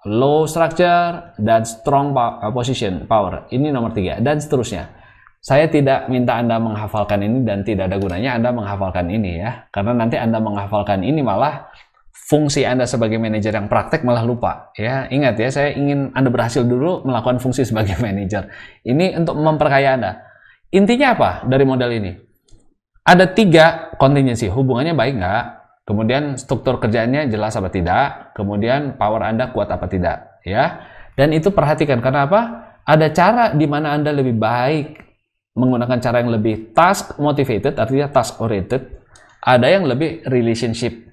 low structure dan strong position power, ini nomor 3, dan seterusnya. Saya tidak minta Anda menghafalkan ini dan tidak ada gunanya Anda menghafalkan ini, ya, karena nanti Anda menghafalkan ini malah fungsi Anda sebagai manajer yang praktek malah lupa. Ya, ingat ya, saya ingin Anda berhasil dulu melakukan fungsi sebagai manajer. Ini untuk memperkaya Anda. Intinya apa dari model ini? Ada 3 contingency, hubungannya baik nggak? Kemudian struktur kerjaannya jelas apa tidak? Kemudian power Anda kuat apa tidak? Ya, dan itu perhatikan karena apa? Ada cara di mana Anda lebih baik menggunakan cara yang lebih task motivated, artinya task oriented. Ada yang lebih relationship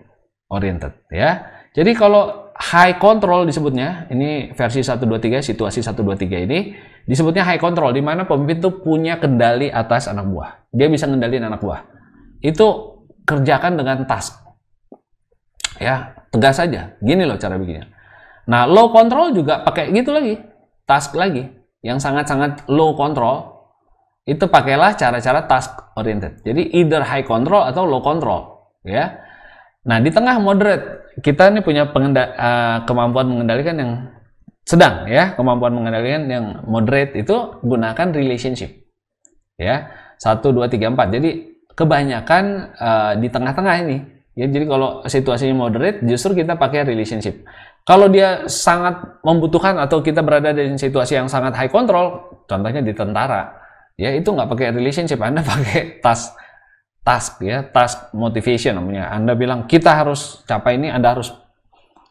oriented, ya. Jadi kalau high control disebutnya, ini versi 123, situasi 123 ini disebutnya high control, di mana pemimpin itu punya kendali atas anak buah. Dia bisa ngendaliin anak buah. Itu kerjakan dengan task. Ya, tegas saja. Gini loh cara bikinnya. Nah, low control juga pakai gitu lagi. Task lagi. Yang sangat-sangat low control, itu pakailah cara-cara task oriented. Jadi either high control atau low control, ya. Nah, di tengah moderate, kita ini punya kemampuan mengendalikan yang sedang, ya. Kemampuan mengendalikan yang moderate itu gunakan relationship. Ya. 1 2 3 4. Jadi kebanyakan di tengah-tengah ini. Ya, jadi kalau situasinya moderate, justru kita pakai relationship. Kalau dia sangat membutuhkan atau kita berada di situasi yang sangat high control, contohnya di tentara, ya itu nggak pakai relationship, Anda pakai task, ya, task motivation namanya. Anda bilang kita harus capai ini, Anda harus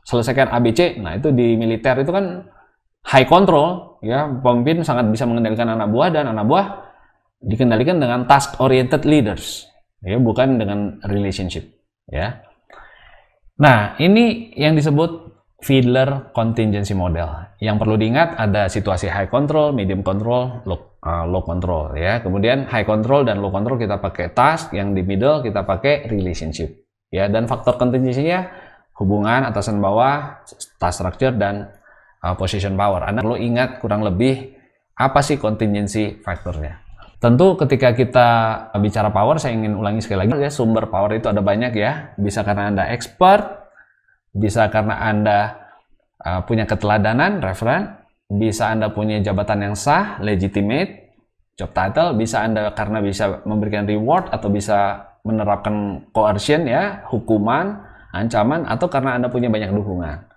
selesaikan ABC. Nah, itu di militer itu kan high control, ya, pemimpin sangat bisa mengendalikan anak buah dan anak buah dikendalikan dengan task oriented leaders, ya, bukan dengan relationship, ya. Nah, ini yang disebut Fiedler contingency model. Yang perlu diingat ada situasi high control, medium control, low control, ya. Kemudian high control dan low control kita pakai task, yang di middle kita pakai relationship, ya. Dan faktor contingency-nya hubungan atasan bawah, task structure dan position power. Anda perlu ingat kurang lebih apa sih contingency faktornya. Tentu ketika kita bicara power, saya ingin ulangi sekali lagi, ya, sumber power itu ada banyak, ya. Bisa karena Anda expert, bisa karena Anda punya keteladanan, referen, bisa Anda punya jabatan yang sah, legitimate, job title, bisa Anda karena bisa memberikan reward atau bisa menerapkan coercion, ya, hukuman, ancaman, atau karena Anda punya banyak dukungan,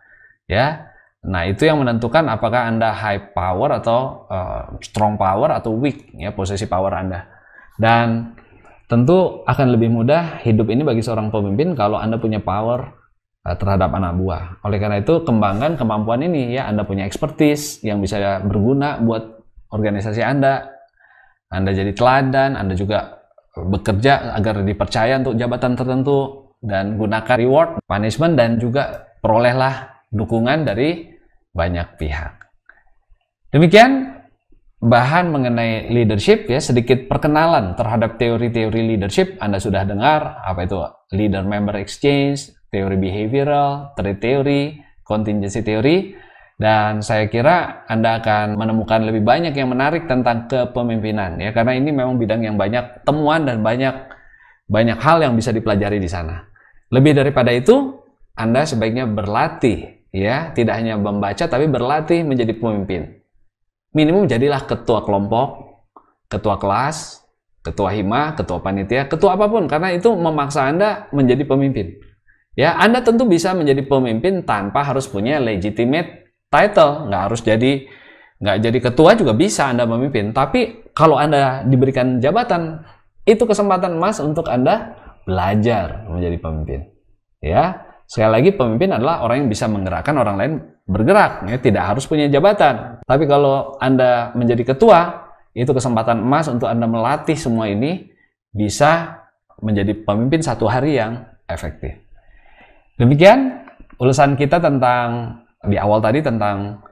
ya. Nah, itu yang menentukan apakah Anda high power atau strong power atau weak, ya, posisi power Anda. Dan tentu akan lebih mudah hidup ini bagi seorang pemimpin kalau Anda punya power terhadap anak buah. Oleh karena itu, kembangkan kemampuan ini ya. Anda punya expertise yang bisa berguna buat organisasi Anda. Anda jadi teladan, Anda juga bekerja agar dipercaya untuk jabatan tertentu, dan gunakan reward, punishment, dan juga perolehlah dukungan dari banyak pihak. Demikian bahan mengenai leadership ya, sedikit perkenalan terhadap teori-teori leadership. Anda sudah dengar apa itu leader-member exchange, teori behavioral, trait theory, contingency theory, dan saya kira Anda akan menemukan lebih banyak yang menarik tentang kepemimpinan ya, karena ini memang bidang yang banyak temuan dan banyak hal yang bisa dipelajari di sana. Lebih daripada itu, Anda sebaiknya berlatih ya, tidak hanya membaca tapi berlatih menjadi pemimpin. Minimum jadilah ketua kelompok, ketua kelas, ketua hima, ketua panitia, ketua apapun, karena itu memaksa Anda menjadi pemimpin. Ya, Anda tentu bisa menjadi pemimpin tanpa harus punya legitimate title, nggak jadi ketua juga bisa Anda memimpin. Tapi kalau Anda diberikan jabatan, itu kesempatan emas untuk Anda belajar menjadi pemimpin. Ya, sekali lagi pemimpin adalah orang yang bisa menggerakkan orang lain bergerak, ya, tidak harus punya jabatan. Tapi kalau Anda menjadi ketua, itu kesempatan emas untuk Anda melatih semua ini bisa menjadi pemimpin satu hari yang efektif. Demikian ulasan kita tentang di awal tadi tentang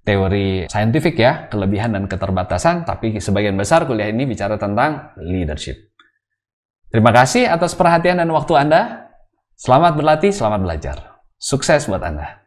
teori saintifik ya, kelebihan dan keterbatasan, tapi sebagian besar kuliah ini bicara tentang leadership. Terima kasih atas perhatian dan waktu Anda. Selamat berlatih, selamat belajar. Sukses buat Anda.